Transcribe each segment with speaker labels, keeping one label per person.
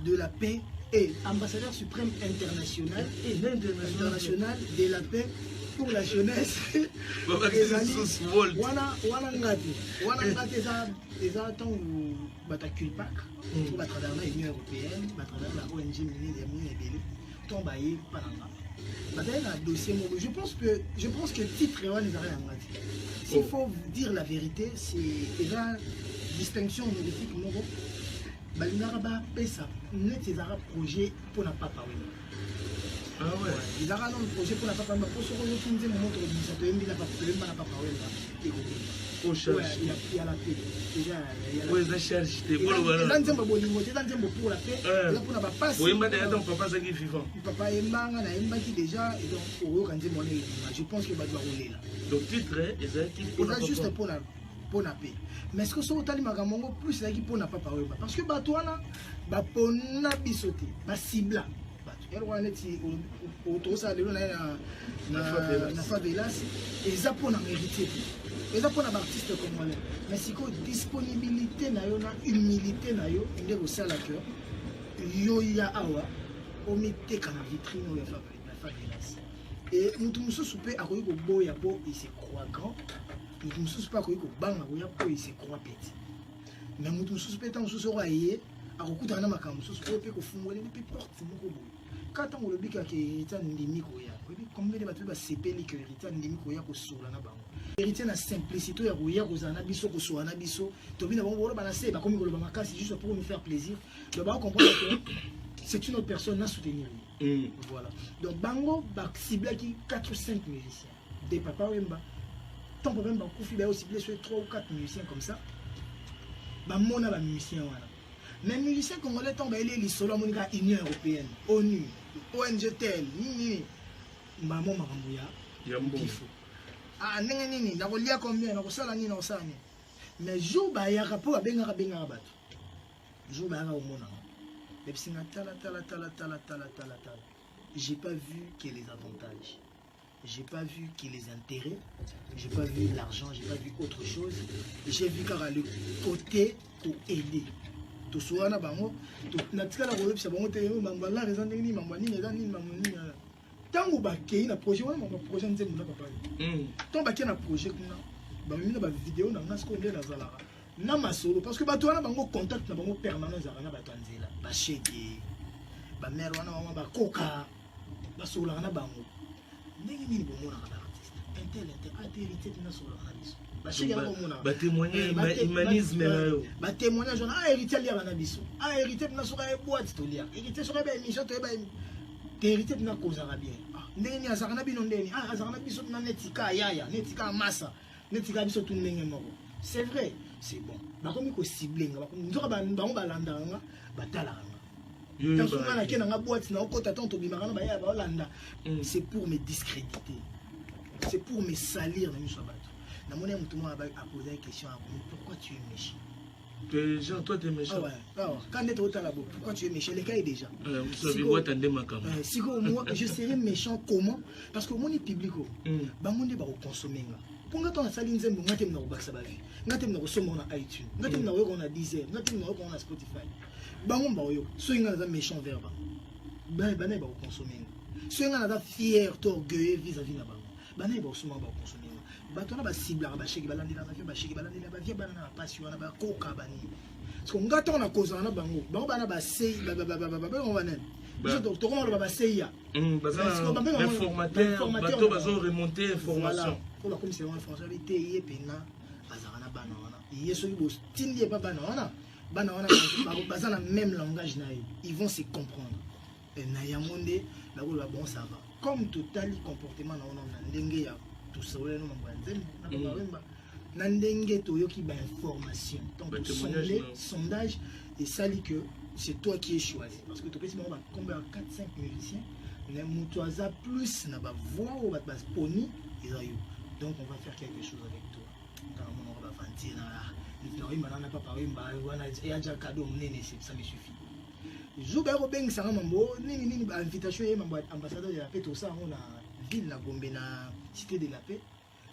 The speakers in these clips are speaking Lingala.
Speaker 1: de la paix et ambassadeur suprême international de la paix pour la jeunesse. Wana ngati eza tant bata culpac pour travers l'Union européenne, à travers la ONG Mini tombe aïe pananga. Dossier, je pense que titre s'il faut dire la vérité, c'est la distinction honorifique non. Balinaraba pesa net ces arabes projet pour la papa.
Speaker 2: Ah ouais.
Speaker 1: Ils arabes un projet pour la papa pour se retrouver mon montre de ça de la papa
Speaker 2: pour chercher.
Speaker 1: Il y a la paix.
Speaker 2: Oui, ça cherche des
Speaker 1: pour la paix. Là pour la papa.
Speaker 2: Oui, mais ton papa c'est qui vivant.
Speaker 1: Papa est manga na emba qui déjà et donc quand je pense que va rouler là.
Speaker 2: Donc titre est qui
Speaker 1: juste pour la paix. Mais est-ce que ce que tu plus là qui pour la papa parce que batouana ba pona bisoté ba cibla elle va net autour ça de na favelas et ça pour na héritier et ça pour na artiste congolais mais si que disponibilité na yo na humilité na yo ndeko sala cœur yo ya awa o meteka na vitrine ya favelas et mutu mususu pe akoyi ko boya po il se croit grand. Nous ne sommes pas que il se croit petit. Mais nous ne sommes pas que nous à recoudre un amacan, nous sommes pas que nous sommes porte. Quand on le dit qu'il y a un endémique, combien de bateaux CP qui est un endémique sur la Naban. Héritier la simplicité, il y a un abisso, un abisso, Tobin avant de balancer, comme il le c'est juste pour nous faire plaisir. Le baron comprend que c'est une autre personne à soutenir. Voilà. Donc, Bango, cible qui 4 ou 5 musiciens. Des papas Wemba. Tant que même il y a aussi 3 ou 4 musiciens comme ça. Mon a musicien. Mais les musiciens congolais tombent les solos à l'Union européenne, ONU, ONG tel, maman Marambouya. Ah, nini, na kolia combien, na kosala nini na kosala nini. Mais jour ba ya rapport à benga bato. Jour ba ya au mona. Mais si na tala. J'ai pas vu que les avantages. J'ai pas vu que les intérêts, j'ai pas vu l'argent, j'ai pas vu autre chose. J'ai vu car le côté pour aider. Tout soit na bango, na tika la robe, c'est bon te mambala raison ni mambani ni mamoni. Tango ba kei na projet wana ma projet nzembo na papa. Tant ba kei na projet kuna, ba mimi na ba vidéo na ngasko nde na zala. Na masolo parce que ba toi na bango contact na bango permanent za na ba tanzela, ba sheke. Ba mère wana mama ba koka. Ba sola na bango. Nini bomona na artiste intel héritier de naso la biso ba chega bomona
Speaker 2: ba témoigner humanisme
Speaker 1: ba témoignage on a héritier lia na biso a héritier de naso ka boîte to lia héritier so ka ba émission to ba héritier de na cause arabien ndeni azaka na bino ndeni azaka na biso na netika yaya netika massa netika biso tout ndenge moko c'est vrai c'est bon ba komi ko cibler nga ba komi nzoka ba landa nga ba tala c'est pour me discréditer, c'est pour me salir. Poser une question à pourquoi tu es méchant?
Speaker 2: Déjà, toi tu es méchant.
Speaker 1: Quand tu es au talabo, pourquoi tu es méchant? Les cas est déjà.
Speaker 2: Si
Speaker 1: moi je serais méchant, comment? Parce que mon public, monde va consommer. Pour que tu aies saline, tu as un box à la vie. Tu as un iTunes, tu as un Deezer, tu as un Spotify. Bango baoyo soinga na méchant vers ba bana ba consommer soinga na fier to orgueilleux vis-à-vis na bango bana ba suma ba consommer ba tona ba cible ba cheki balandela ba cheki balandela ba via bana na passion na ba koka bani parce que ngata na cause na bango bana ba sei ba on va nen je docteur on ba sei ya
Speaker 2: informateur bato bazo remonter information
Speaker 1: pour la commission information ye pena bazana bana wana yeso bo style pas bana wana. Dans le même langage, ils vont se comprendre. Et Nayamonde, bon, ça va. Comme tout comportement, tout ça, Nandenge Toyoki ba information. Donc, sondage, et ça dit que c'est toi qui es choisi. Parce que tu peux dire, combien 4-5 musiciens, les moutouaza plus n'a pas voix ou pas pony, donc on va faire quelque chose avec toi. Dans mon va fantir ça me suffit. Jouba Robeng Saramambo, nini invitation ambassadeur de la paix, tout ça, on a ville la Gombe na cité de la paix.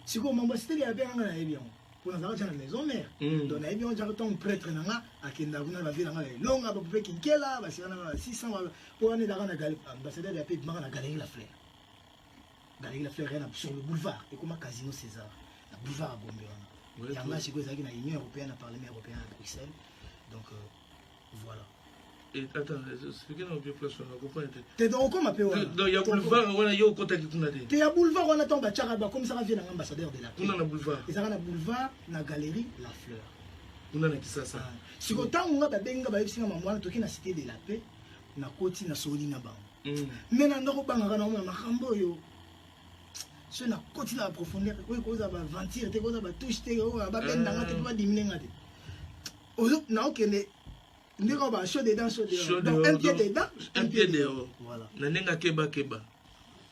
Speaker 1: Si vous m'ambassadeur de la paix, on a bien. pour nous avoir dans la maison mère. Donc, on a dit on prêtre nanga à Kendaguna la ville en longue à peu près Kinkela, parce qu'il y a 600 pour aller dans la galerie, ambassadeur de la paix de la galerie La Fleur. Galerie La Fleur sur le boulevard, et comme Casino César, le boulevard à Gombe. Il y a un secret qui est l'Union européenne, le Parlement européen à Bruxelles. Donc, voilà.
Speaker 2: Et attends, c'est que nous place on a compris.
Speaker 1: T'es donc comment appelle
Speaker 2: donc il y a boulevard on a yo contact qui n'a dit.
Speaker 1: T'es à boulevard on attend Bachara comme ça vient un ambassadeur de la paix.
Speaker 2: On a boulevard.
Speaker 1: Et ça va na boulevard na galerie La Fleur.
Speaker 2: On a qui ça.
Speaker 1: Si autant on a benga ba yesinga mamwana toki na cité de la paix na koti na soli na ba. Mais na ndoko banga na makambo yo. Ce na koti na profondeur ko ko za ba ventir te ko za ba touche te ko ba benda ngate ba diminuer ngate. Ozo na okende ndeko ba chaud dedans chaud dehors. Un pied dedans,
Speaker 2: un pied dehors.
Speaker 1: Voilà.
Speaker 2: Na nenga keba.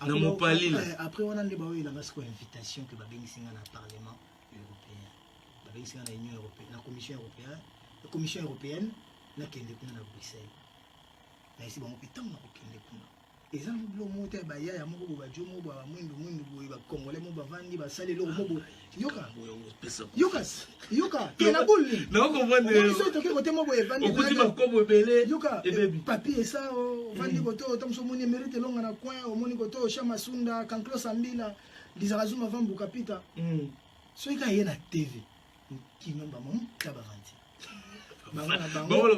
Speaker 2: Na mopali là.
Speaker 1: Après on a ndeba oui la masque invitation que ba bengisinga na parlement européen. Ba bengisinga na union européenne, na commission européenne, la commission européenne na kende kuna na Bruxelles. Na ici ba mo pitang na kende kuna. Eza mblo mote ba ya moko ba jomo ba mwindu boy ba congolais mo ba vandi ba sale lo mo bo. Yoka tena bulli
Speaker 2: na comprendre
Speaker 1: so to ke kote mo boye vandi
Speaker 2: okuti ba kobo belé
Speaker 1: yoka papier ça vandi koto tam so moni mérite longa na coin o moni koto chama sunda kanklo sambila dizazuma vambu kapita so ika yena TV ki nomba mo taba vandi
Speaker 2: bango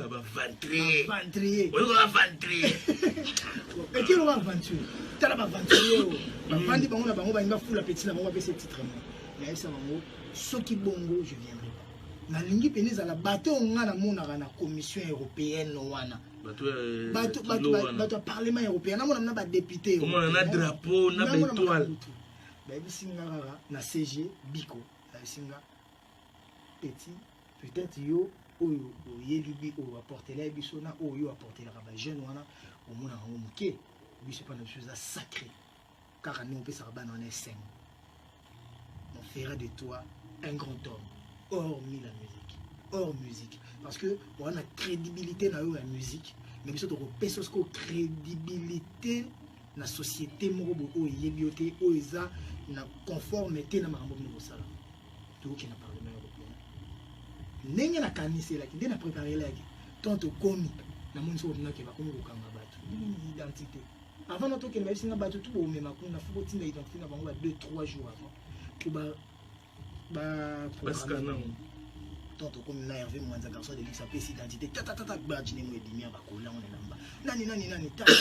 Speaker 2: ba ventrier on va ventrier
Speaker 1: et qui va ventrier tala ba ventrier ba vandi bango na bango ba inga fula petit na bango ba ce titre mais ça bango soki bongo je viendrai pas na lingi peneza la bateau nga na mona na commission européenne wana bateau parlement européen na mona na ba député
Speaker 2: on a drapeau na étoile
Speaker 1: ba bisinga na CG biko ba bisinga petit peut-être yo oyo yelubi o apporter la biso na oyo apporter la ba jeune wana au mona ngo muke biso pas une chose sacrée car nous on peut s'arba dans les scènes. On fera de toi un grand homme, hormis la musique. Hors musique. Parce que on a crédibilité dans la musique, mais biso to pesosko crédibilité na société moko o yebioté o eza na conformité na makambo mo sala. To ki na parlement européen. Ndenge na kanise la ki ndena préparer la ki. Tonto komi na monso na ke ba komi ko kanga batu. Identité. Avant notre que nous avons tout au même coup, on a fait une identité avant 2-3 jours avant. Pour parce que non. Tant comme on a Hervé moins un garçon de luxe après cette identité, tata bah dîner moi demi à bakola on est là-bas. Nani tata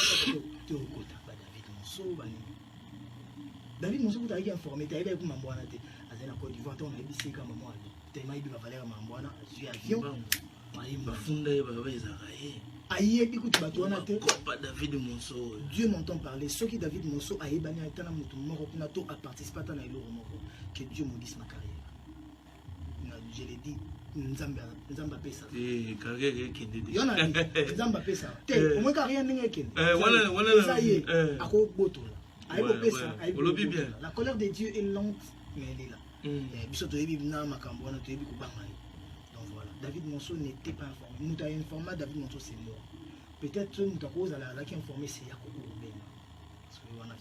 Speaker 1: tu au côté ba David Monso tu as été informé tu as été comme mamboana te à la Côte d'Ivoire on a bisi comme maman tellement il va valer mamboana sur avion.
Speaker 2: Ba funda ba ezaraye.
Speaker 1: Aïe, écoute,
Speaker 2: David Monso.
Speaker 1: Dieu m'entend parler. Ce qui David Monso a ébani à participé à que Dieu maudisse ma carrière. Je l'ai dit, Nzamba Pesa.
Speaker 2: Et carrière qui est
Speaker 1: dit. Nzamba Pesa. Au moins, carrière n'est qu'un. La colère de Dieu est lente, mais elle est là. Donc voilà, David Monso n'était pas informé. Nous avons informé David Monso, c'est mort. Peut-être nous avons informé c'est Yacoub Robin. Parce que nous avons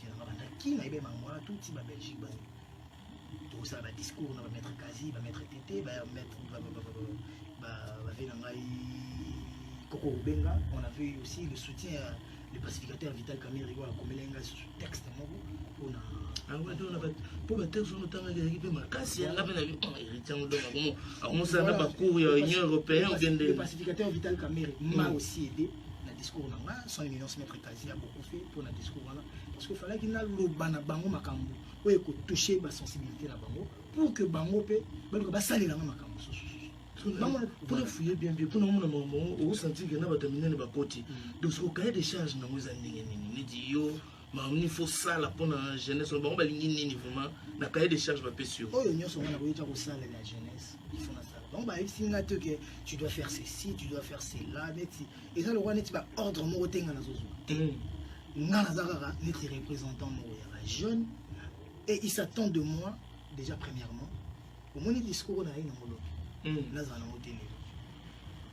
Speaker 1: qui n'a pas tout type de Belgique. Tout ça, le discours, on va mettre Kazi, va mettre Tété, va mettre Coco Rubenga. On a vu aussi le soutien, le pacificateur Vital Kamere, comme il a sur texte.
Speaker 2: Pour le texte, on a le
Speaker 1: pacificateur Vital Kamere m'a aussi aidé. Le discours, son éminence maître Kazi a beaucoup fait pour le discours. Parce qu'il fallait qu'il y ait le bango makambo. Où il faut toucher la sensibilité pour que bango peut salir la makambo.
Speaker 2: Pour fouiller bien, pour nous, on sentit qu'il y a terminé le côté. Donc, ce cahier des charges, il faut ça pour la jeunesse. On va dire vraiment, la cahier des charges va pas sûr.
Speaker 1: Oh, il y a ça la jeunesse. Il faut ça. Donc, tu dois faire ceci, tu dois faire cela. Et ça, le roi n'est pas ordre moroté dans la zone. Nazara n'est représentant la jeune. Et il s'attend de moi, déjà premièrement, au moins le discours on a une enveloppe. Nazara n'a pas tenu.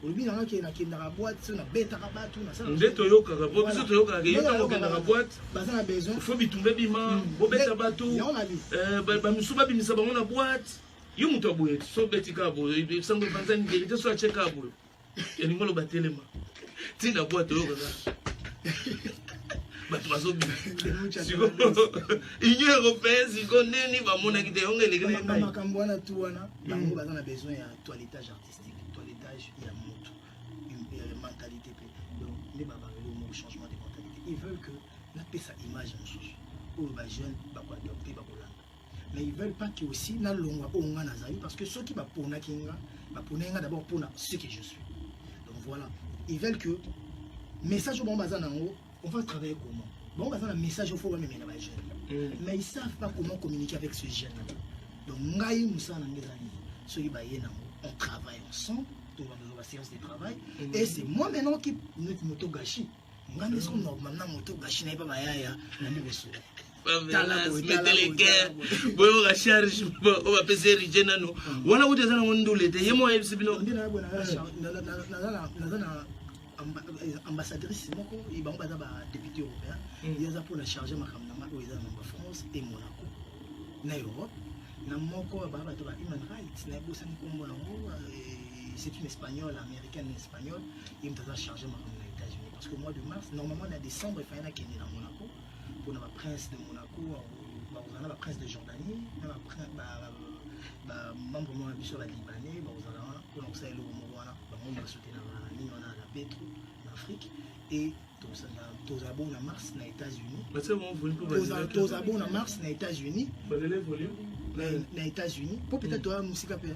Speaker 1: Aujourd'hui, il y a une boîte, il y a une bête à rabattre, il y a une bête à boîte. Il
Speaker 2: faut que tu aies une boîte à bateau. Il faut que tu aies une boîte. yo muto aboye so betika aboye sango panza ni vérité so acheka aboye ya ningolo batelema tina boîte yo kaka bato bazobi siko union européenne siko nini bamona kite ongelekele ngai
Speaker 1: makambo wana tu wana bango baza na besoin ya toilettage artistique toilettage ya moto une mentalité pe donc nde babangeli omo changement de mentalité ils veulent que napesa image mosusu oyo bajeune bakoadopte bakolanda mais ils veulent pas que aussi nalongwa oyo nga nazali parce que soki baponaki nga baponaki nga d'abord mpona ce que je suis donc voilà ils veulent que message oyo bango baza nango on va travailler comment bon baza na message oyo fo bamemela bajeune mais ils savent pas comment communiquer avec ce jeune là donc ngai mosala na nge ezali soki baye nango on travaille ensemble tobandozwa baséance de travail et c'est moi maintenant qui moto gachi nga nde soki normalement moto gachi naye pa bayaya na mibeso
Speaker 2: mettez les guerres boyo ka charge o ba pese rije nano wana kuti ezana ngondule te yemo yebisi bino
Speaker 1: ndina bona nazana ambassadrice moko bango baza ba député européen yaza pour la charger makambo na mato eza na France et Monaco na Europe na moko ba bato ba human rights na bosani kombo nango c'est une espagnole américaine espagnole et me doit charger makambo na États-Unis parce que mois de mars normalement na décembre il fallait kende na Monaco pour na prince de Monaco on a la prince de Jordanie na ba prince ba membre mo biso ba libanais ba ozala pour ça le mo wana ba mo ba soutenir na nini wana na petro en Afrique et tous abon na mars na États-Unis tous abon na mars na États-Unis na États-Unis pour peut-être toi musika pe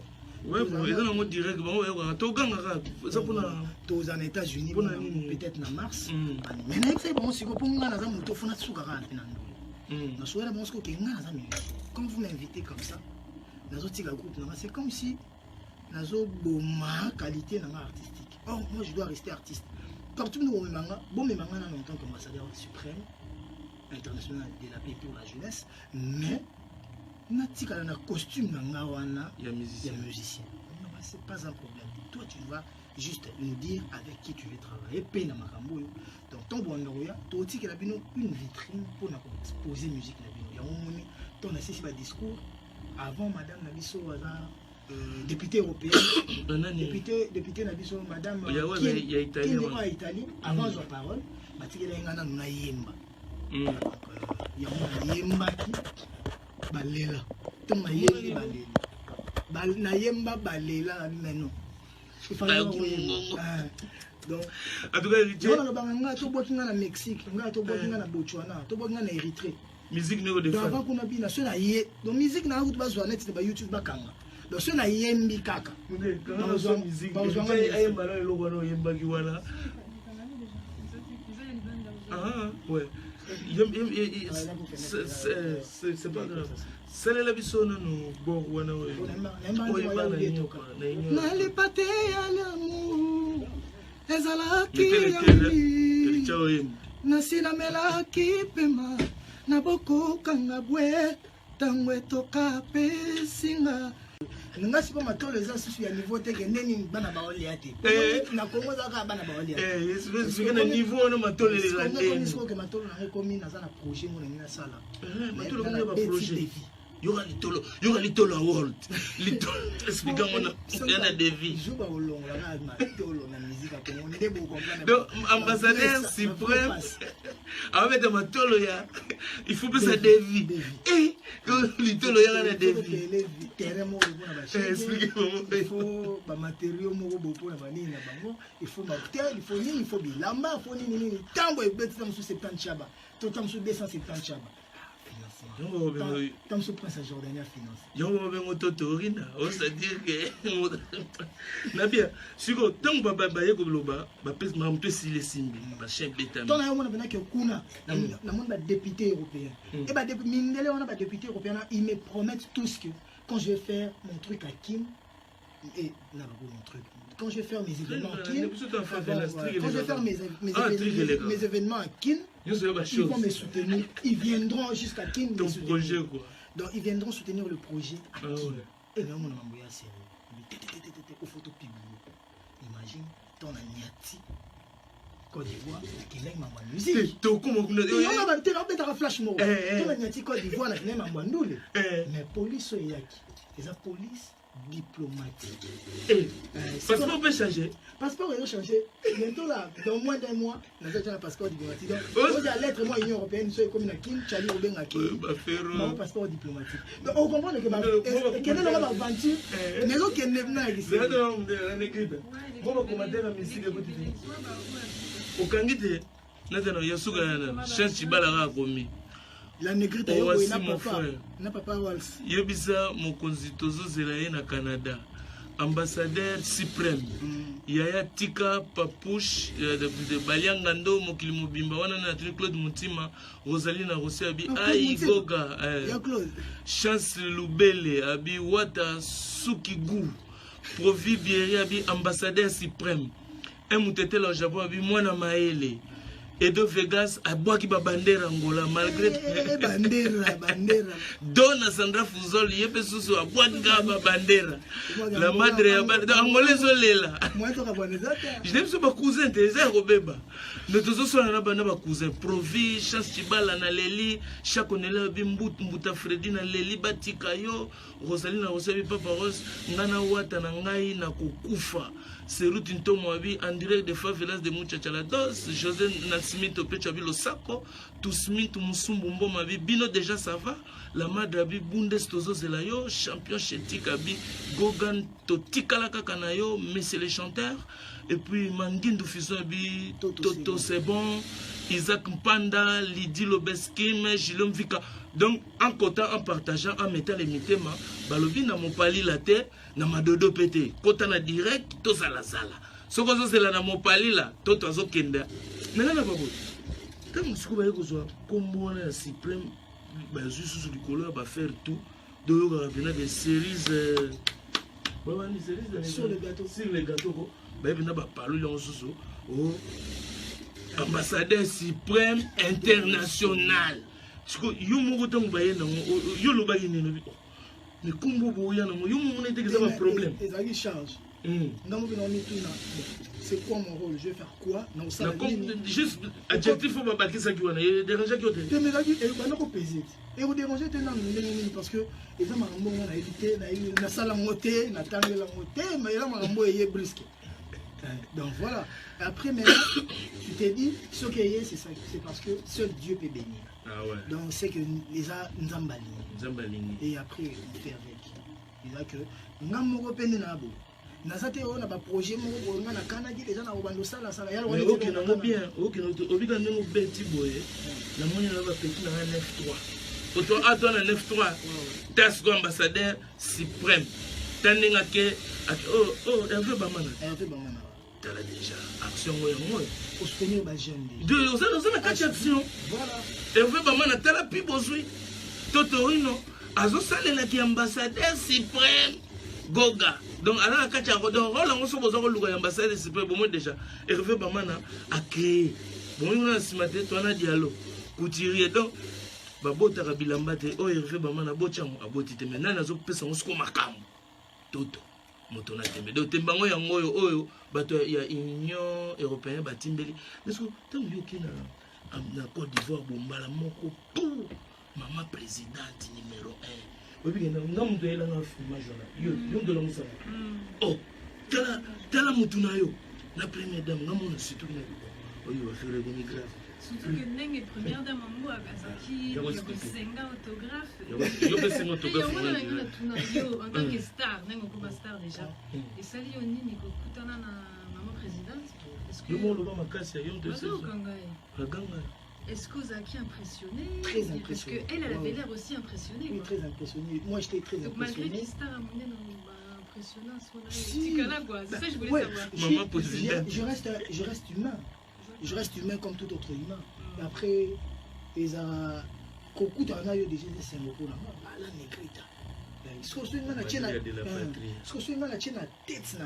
Speaker 2: ouais bon ils ont un mot direct bon ouais to ganga ça pour
Speaker 1: tous en États-Unis peut-être na mars mais na c'est bon siko pour nga na za moto fona tsuka kana na ndo na soira bon siko ke nga za mi quand vous m'invitez comme ça nazo tika groupe na c'est comme si nazo boma qualité na artistique or moi je dois rester artiste partout où on manga bon mais manga en tant qu'ambassadeur suprême international de la paix pour la jeunesse mais natika na costume na wana ya musicien c'est pas un problème toi tu vas juste nous dire avec qui tu veux travailler paix na makambo donc ton bon ya to tika la bino une vitrine pour na exposer musique na bino ya omoni ton assisi ba discours avant madame Nabiso waza député européen député Nabiso madame
Speaker 2: qui est
Speaker 1: Italie avant sa parole batikela ngana na yemba ya yemba ki balela to mayeli balela na yemba balela meno donc
Speaker 2: en tout cas
Speaker 1: je nga to bokinga na Mexique nga to bokinga na Botswana to bokinga na Érythrée
Speaker 2: musique néo de
Speaker 1: avant qu'on a bien na sona yé donc musique na route bazwa net ba YouTube bakanga donc sona yembi kaka
Speaker 2: dans musique ay mbalo lo wana yemba ki wana ouais c'est pas grave c'est la biso no bon wana ouais
Speaker 1: na le pate ya l'amour ezalaki na sina melaki pema na boko kanga bwe tangwe toka pesinga nga sipa matolo eza susu ya niveau te neni bana baolia te na Kongo zaka bana baolia
Speaker 2: c'est na niveau no matolo les
Speaker 1: ndeni siko ke matolo na komi na za na projet mo na sala
Speaker 2: matolo ko ba projet yoga litolo world litolo explique-moi na devis
Speaker 1: juba olonga na matolo na musique ya Kongo ndé bo comprendre
Speaker 2: donc ambassadeur suprême avec de matolo ya il faut que ça devis et litolo ya na devis
Speaker 1: terrain mo bona ba
Speaker 2: explique-moi
Speaker 1: il faut ba matériaux mo bo pona ba nini na bango il faut martel il faut nini il faut bilamba il faut nini tambo e beti tam su 70 chaba to tam su 270 chaba comme ce prince jordanien finance
Speaker 2: yo bengo totorina c'est-à-dire que na bien siko tant baba yeko loba ba pèse mam to si les simbi ba chef d'état
Speaker 1: ton na mona benaki kuna na mona ba député européen et ba député mindele on a ba député européen ils me promettent tous que quand je vais faire mon truc à Kim et là mon truc quand je vais faire mes événements à Kim quand je vais faire mes événements à Kim ils vont me soutenir, ils viendront jusqu'à Kim.
Speaker 2: Ton projet quoi.
Speaker 1: Donc ils viendront soutenir le projet à Kim. Et là on a envoyé à série. Aux photos publiées. Imagine ton Niati. Côte d'Ivoire, qui est ma musique.
Speaker 2: Tu comment vous
Speaker 1: l'avez dit? On va mettre un flash mot. Ton Niati Côte d'Ivoire, qui est ma ndoule. Mais police yaki. la police diplomatique.
Speaker 2: Passeport peut changer.
Speaker 1: Passeport va changer. Bientôt là, dans moins d'un mois, nous avons un passeport diplomatique. Donc, on a lettre, moi, Union Européenne, soit comme une Kim, Charlie Robin Aki, un passeport diplomatique. Donc, on comprend que quelle est l'aventure, mais l'autre qui est venu ici.
Speaker 2: Moi, je commenter la musique de côté. Au Kangite, Nathan, il y a souvent chance qui balera commis.
Speaker 1: La négrite n'a pas parole.
Speaker 2: Yebisa mokonzi tozozela na Canada. Ambassadeur suprême. Yaya Tika Papouche de Baliangando mokili mobimba wana na Claude Mutima Rosaline Rossi abi ai goga Chance Lubele abi Wata Sukigu Provi Bieri abi ambassadeur suprême. Un mutete au Japon abi mwana maele. Edo Vegas a boaki ba bandera Angola malgré bandera Dona Sandra Fuzol yepe susu a boaki ba bandera la madre ya bandera Angola zolela je n'aime pas cousin te za robeba ne tozo so na bana ba cousin Provi Chance Chibala na Leli chakonela bi mbuta Fredi na Leli batika yo Rosaline na Rosabi Papa Rose ngana wata na ngai na kukufa Serut Ntomo abi en direct de favelas de Muchachalados José Nassimito Pechabi Losako Tousmit Musumbu Mboma abi bino déjà ça va la madre abi Bundes Tozo Zelayo champion Chetika abi Gogan Totikala Kakanayo Messieurs les chanteurs et puis Manguindu Fison abi Toto c'est bon Isaac Mpanda Lydie Lobeskim Jilom Vika. Donc en comptant, en partageant, en mettant les mitema balobi na mopali la terre na madodo pété kota na direct to sala sala soko zo sela na mopali la to zo kenda nana na babo tant que ba yeko zo kombo na suprême ba juste sur du couleur ba faire tout de revenir des séries ni séries sur les gâteaux ba bina ba parler en soso oh ambassadeur suprême international yo moko tango ba yena yo lo ba yena no mais kumbo boya na yo mo na teke ça problème
Speaker 1: ezali charge ndamo bino ni tuna c'est quoi mon rôle je vais faire quoi non ça
Speaker 2: juste adjectif faut ba bakisa ki wana déranger ki ote
Speaker 1: te mais lagi e ba na ko peser et vous déranger te na ndenge parce que eza makambo na éviter na sala ngote na tangela ngote mais là makambo eye brisque. Donc voilà. Après maintenant, tu t'es dit, ce qui est, c'est ça, c'est parce que seul Dieu peut bénir.
Speaker 2: Ah ouais.
Speaker 1: Donc c'est que les a Nzambalini. Et après, on fait avec. Il a que Namoro Penenabo. Nazate on a un projet, on a un Canada, les gens ont ça, ça, ça.
Speaker 2: Mais ok, on a bien, ok, on a un petit boy. La moyenne va petit dans un 9-3. Autant attendre un 9-3. Tasco ambassadeur suprême. Tandinga que oh Hervé Bamana. T'as déjà action moi.
Speaker 1: Au soutenir ma jeune.
Speaker 2: De on a 4 actions.
Speaker 1: Voilà.
Speaker 2: Hervé Bamana t'as la plus besoin. Totorino azo salela ki ambassadeur suprême Goga. Donc ala kacha donc rôle on so besoin luka ambassadeur suprême bon déjà Hervé Bamana a créé. Bon on a simaté toi na dialogue. Couturier donc babota kabilamba te o Hervé Bamana bochango abotite maintenant nazo pesa on sko makambo. Toto motona tembe do tembango yango oyo bato ya Union Européenne batimbeli parce que tant yo kina na Côte d'Ivoire bombala moko pour maman présidente numéro 1 obi na ngamu de la na filmage là yo de la musa oh tala mutuna yo la première dame ngamu na surtout na oyo va faire le grave
Speaker 3: surtout que ndenge première dame mambo akazaki yosenga autographe
Speaker 2: yo besenga autographe
Speaker 3: yo en tant que star ndenge ko star déjà et sali yo nini ko kutana na maman présidente est-ce que
Speaker 2: yo mo lo ba makasi yo de
Speaker 3: ça
Speaker 2: kanganga
Speaker 3: est-ce que Zaki impressionné
Speaker 1: très impressionné
Speaker 3: parce que elle avait l'air aussi impressionnée
Speaker 1: oui très impressionnée moi j'étais très impressionné
Speaker 3: malgré que star a mené impressionnant c'est quoi c'est ça je voulais savoir
Speaker 2: maman présidente
Speaker 1: je reste humain. Je reste humain comme tout autre humain. Et après, ils ont beaucoup de gens déjà c'est un mot là. La négrita. Ce que je suis dans la tête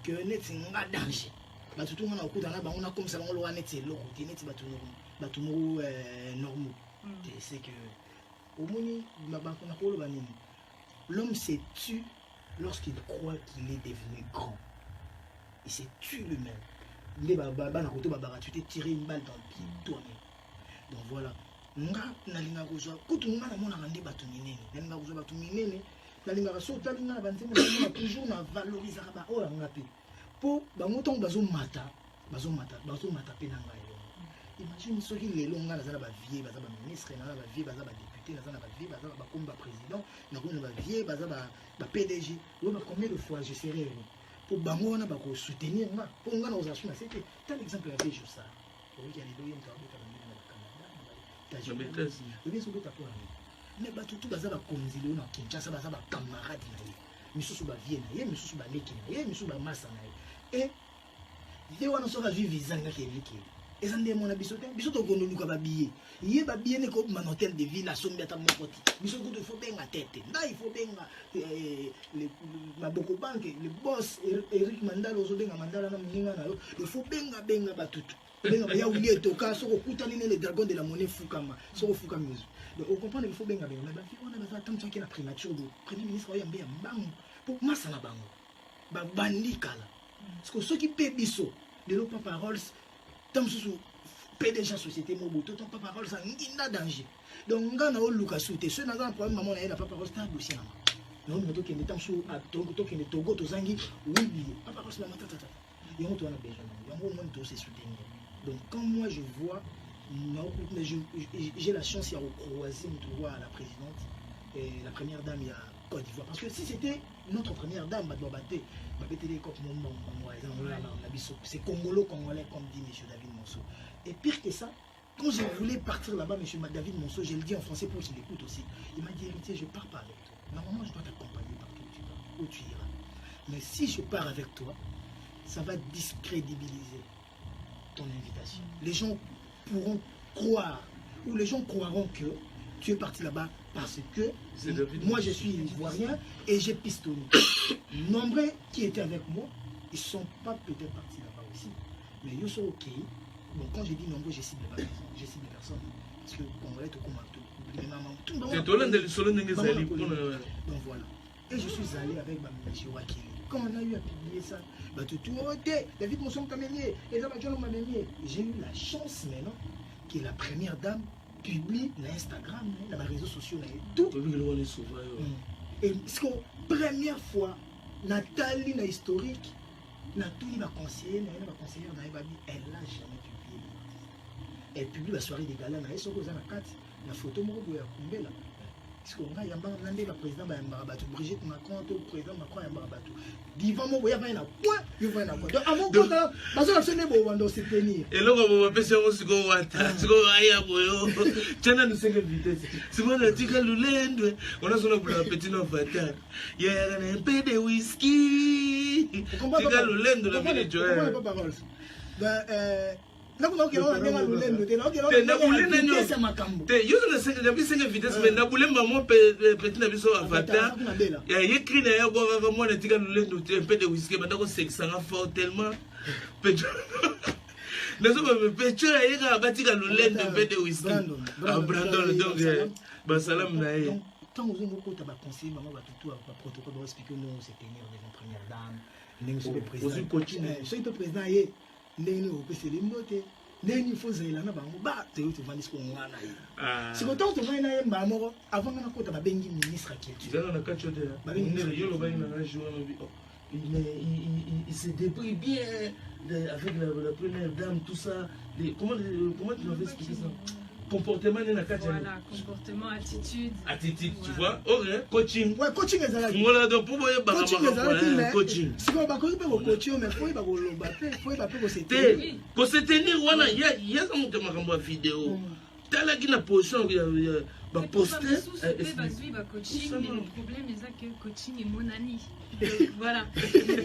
Speaker 1: que net nga danger. Ba tout monde au coup dans la on a comme ça on le net c'est l'autre net ba tout normaux. C'est que au moins l'homme se tue lorsqu'il croit qu'il est devenu grand. Il se tue lui-même. Tu t'es tiré une balle dans le pied toi-même. Donc voilà. Nga nalinga kozwa kutu nga na mona ngandi batu minene. Nalinga kozwa batu minene. nalingaka so otali nga na banzembo na toujours na valorisaka baoyo yanga mpe mpo bango ntango bazomata mpe na ngai imagine soki lelo nga naza na bavie baza baministre naza na bavie baza badepute naza na bavie baza bakomi baprésident nakomi na bavie baza bapdg oyo bacombien de fois je serai heureux mpo bango wana bakosoutenir nga mpo nga na ozala so na se te tal exemple ya vejo sa oyoki ya lelo ye moto abeta bamili na bacanada oyebi so obeta mpo yango mais bato tu baza bakonzi lelo na kinshasa baza bacamarade na ye misusu bavie na ye misusu baleki na ye misusu bamasa na ye e ye wana soki azwi visa ngaki elekeli eza nde mona biso te biso tokondoluka babiye ye babiye ne kobima na hotel de ville asombi ata moko te biso kutu ifo benga tete nda ifo benga maboko banke le boss Eric Mandala ozobenga Mandala na moninga na yo ifo benga batutu benga baya ulie etoka soko okutani ne le dragon de la monnaie fukama soko fukama mezo donc on comprend il faut benga mais bafi wana baza tamtsaki na primature do premier ministre oyo mbe ya mbangu po masa na bango babandi kala parce que soki pe biso lelo papa Rolls tant sous PDG société Mobutu tant pas parole ça nginda danger donc ngana o luka soute ce n'a pas problème maman na pas parole ça dossier non mais donc il est tant sous à Togo Togo to zangi oui papa parole ça tata et on doit en besoin on moins tous se soutenir donc quand moi je vois non mais j'ai la chance à recroiser de voir la présidente et la première dame il y a Côte d'Ivoire parce que si c'était notre première dame c'est congolo congolais comme dit M. David Monceau et pire que ça quand je voulais partir là-bas M. David Monceau je le dis en français pour qu'il écoute aussi il m'a dit héritier je pars pas avec toi normalement je dois t'accompagner partout où tu iras mais si je pars avec toi ça va discrédibiliser ton invitation les gens pourront croire ou les gens croiront que tu es parti là-bas parce que moi je suis ivoirien et j'ai pistonné. Nombreux qui étaient avec moi, ils ne sont pas peut-être partis là-bas aussi. Mais ils sont ok. Bon, quand je dis nombreux, je cible pas je cible personne. Parce que Congolais, tout comme tout. Donc voilà. Et je suis allé avec ma M. Wakili. Quand on a eu à publier ça, David Monson j'ai eu la chance maintenant que la première dame publie l'Instagram, dans les réseaux sociaux, tout. Et c'est la première fois, Nathalie, la historique, Nathalie, ma conseillère, elle n'a jamais publié. Elle publie la soirée des galas, elle a la photo, elle a parce qu'on a un président Brigitte Macron, le président Macron Divan il y a un point, il y a un point. À mon côté, parce que c'est bon, on doit se tenir. Et là, on va passer au second water. C'est comme un boyo. Tiens, nous sommes vitesse. C'est moi la tika lulende. On a son petit nom fatal. Il y a un peu de whisky. Tika lulende la minute. Comment pas parole? Na kuna okelo na ngena lulendo te na okelo na makambo te yo na senga gabi senga vitesse mais na bulemba mo petit na biso avatar ya yekri na ya bo mo na tika lulendo te un peu de whisky banda ko sexanga fort tellement petit na so me petit ya yeka batika lulendo un peu de whisky Brandon donc ba salam na ye tant aux ngoko ta ba conseiller maman ba tout ba protocole ba expliquer nous se tenir devant première dame ndenge so président so le président ye ndenge opeseli mbote ndenge ifozela na bango ba te yo tovandisi ko ngwana ye siko tant tovandi na ye mba moko avant na kota babengi ministre culture zana na kacho de babengi yo lo bani na jour no bi il se débrouille bien avec la première dame tout ça comment tu m'avais expliqué ça comportement na kacho
Speaker 3: voilà comportement attitude
Speaker 2: tu vois coaching
Speaker 1: ezalaki
Speaker 2: ngona donc pour boye ba coaching
Speaker 1: siko ba ko ba coaching mais foi ba ko loba pe foi ba pe
Speaker 2: ko se tenir wana ya ça monte makambo ya vidéo tala kina position ya ba poster
Speaker 3: ba coaching mais le problème c'est que coaching est monani voilà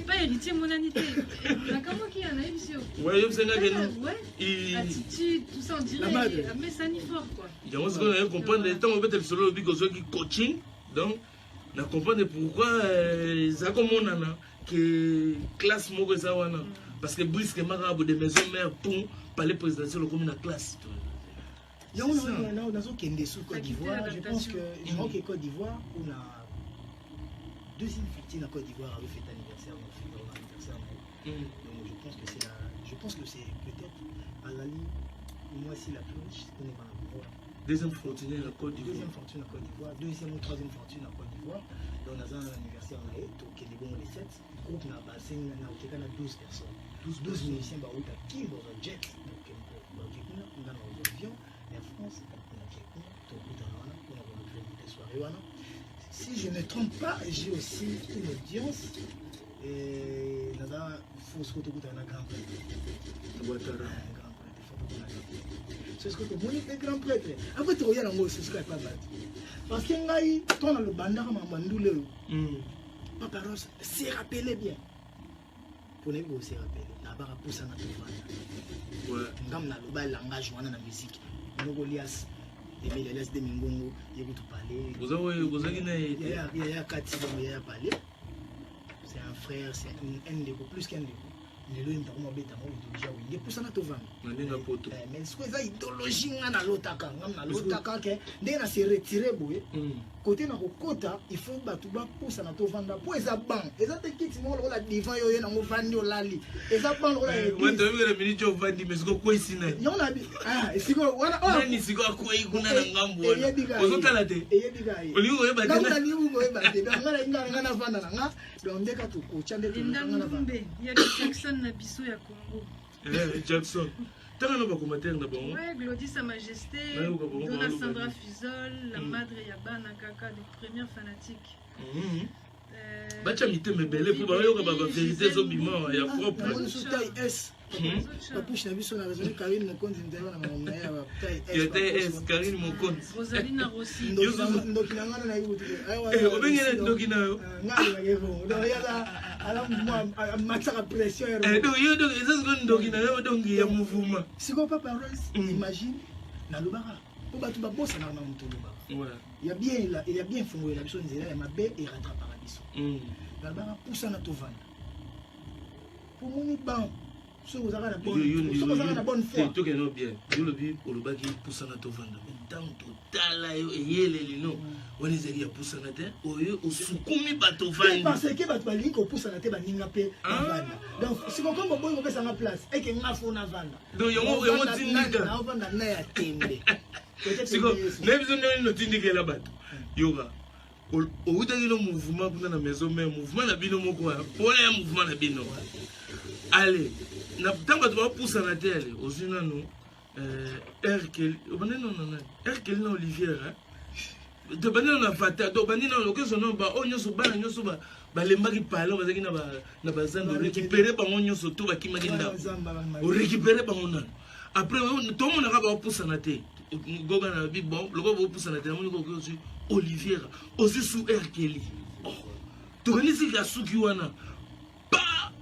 Speaker 3: pas héritier monanité comment qui en a eu sur
Speaker 2: ouais yo senga que
Speaker 3: ouais attitude tout ça on dirait mais ça ni fort quoi
Speaker 2: il y a on se comprendre le temps on peut solo biko so qui coaching donc na comprendre pourquoi ça comme on a que classe moko ça wana parce que brusquement quand de maison mère pour parler présidentiel comme une classe
Speaker 1: on a kende sous Côte d'Ivoire je pense que je crois que Côte d'Ivoire on a deuxième fête en Côte d'Ivoire avait fait anniversaire donc je pense que c'est peut-être à la ligne moi si la planche on est pas
Speaker 2: Deuxième fortune en Côte d'Ivoire.
Speaker 1: Deuxième fortune en Côte d'Ivoire. Deuxième ou troisième fortune en Côte d'Ivoire. Donc, dans un anniversaire, on a eu les 7. Groupe n'a pas 12 personnes. 12 musiciens, bah, on a qui dans un jet. Donc, on a un avion. Air France, on a si je ne me trompe pas, j'ai aussi une audience. Et dans un faux scout, on a un grand prêtre. C'est ce que tu dis, un grand prêtre. Après, tu regardes en haut, c'est ce qu'il n'y a pas de parce que tu as le bandar, Papa Ross, c'est rappelé bien. Pour ne pas se rappeler, il y a un pouce à notre femme. Il y a un langage dans la musique. Il y a Elias de Mingongo, il y a tout parler. Il y a Kati, il y a parlé. C'est un frère, c'est un déco, plus qu'un déco. Il y a un pouce à notre femme. Mais ce que c'est idéologie, il y a l'otaka. Il y a se retirer. Côté na kota, il faut battre pouce à notre femme. Pour les bancs, les autres qui sont là, les divans, ils sont vendus au lali. Les bancs, là, ils sont vendus au lali. Mais c'est quoi ici? Il y en a. Ah, c'est quoi? C'est quoi? Quoi? Il y a des gars. Il y a des gars. Il y a des gars. Il y a des gars.
Speaker 3: Il y a des Jackson na biso ya Congo.
Speaker 2: Jackson.
Speaker 3: Ouais, Glody Sa Majesté, Donna Sandra Fusol, la Madre Yabana Kaka, des premières fanatiques.
Speaker 2: Bacha mite mebele pour bayo ka ba vérité zo bima ya propre.
Speaker 1: Papuche na biso na raison Karine Mokonzi ndeba na mama ya taille S.
Speaker 2: Ya taille S Karine Mokonzi.
Speaker 3: Rosalina Rossi.
Speaker 1: Ndoki na ngana na yuti.
Speaker 2: Obengele ndoki na yo.
Speaker 1: Ngana ngebo. Do ya ala moi maxa pression.
Speaker 2: Donc yo donc ezas ndoki na yo donc ya mouvement.
Speaker 1: Siko Papa Rose, imagine na lubara. Po batu ba bossa na mutu lubara. Ouais. Il y a bien fongolé la biso nzela ya mabe et rattraper la biso. La lubara poussa na tovanda. Pour mon ban si vous avez la bonne foi.
Speaker 2: Tu es bien. Je le vis pour le bac qui pousse à notre vendre. Dans total, il y a les noms. On les a dit à pousser à la terre. Au soukumi bateau vendre.
Speaker 1: Parce que bateau vendre, il pousse à la terre, il n'y a pas de vendre. Donc, si on comme on peut faire la place, et qu'il y a un fond à vendre.
Speaker 2: Donc, il y a un tindiga.
Speaker 1: On va aller à Tembe.
Speaker 2: C'est quoi? Même si on a un tindiga là-bas, yoga. Au bout d'un mouvement pour la maison, mais mouvement n'a bino quoi? Pour un mouvement n'a bino. Allez. Tant que tu vas pousser à la terre, aux unes nous, Hercule, Hercule na Oliviera, de banner na fata, de banner na l'occasion non ba on yoso ba yoso ba les magi parler on va dire na bazan de récupérer par on yoso tout ba qui maginda, on récupérer par on. Après tout le monde a ba pousser à la terre, goga na bi bon, le gars va pousser à la terre, on go aussi Oliviera, aussi sous Hercule. Oh, tu connais ce gars sous qui wana.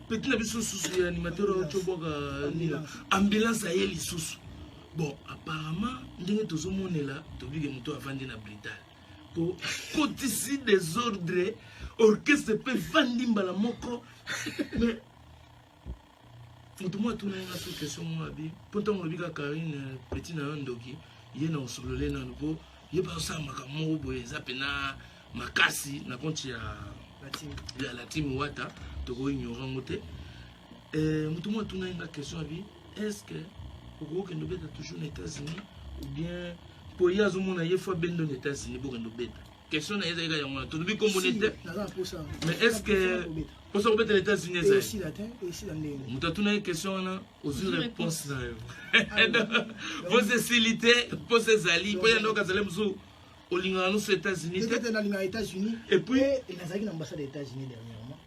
Speaker 2: Petit la biso sous animateur ambulance à elle sous. Bon, apparemment, ndenge tozomonela tobike moto avandi na Brital. Pour ici des ordres, orchestre peut vandi mbala moko. Mais moi tout na toute question moi abi. Pourtant on bika Karine petit na ndoki, yena osolole na nuko, yeba sa makamoko boye zapena makasi na konti ya la team Wata. Une question est-ce que pour que nous toujours aux États-Unis ou bien pour y avoir une fois ben aux États-Unis pour nous bête question est mais est-ce que pour ça aux États-Unis
Speaker 1: ici dans
Speaker 2: les une question là aux réponses vous facilité pour ces alliés pour y aller aux États-Unis
Speaker 1: et puis les ambassades des États-Unis dernièrement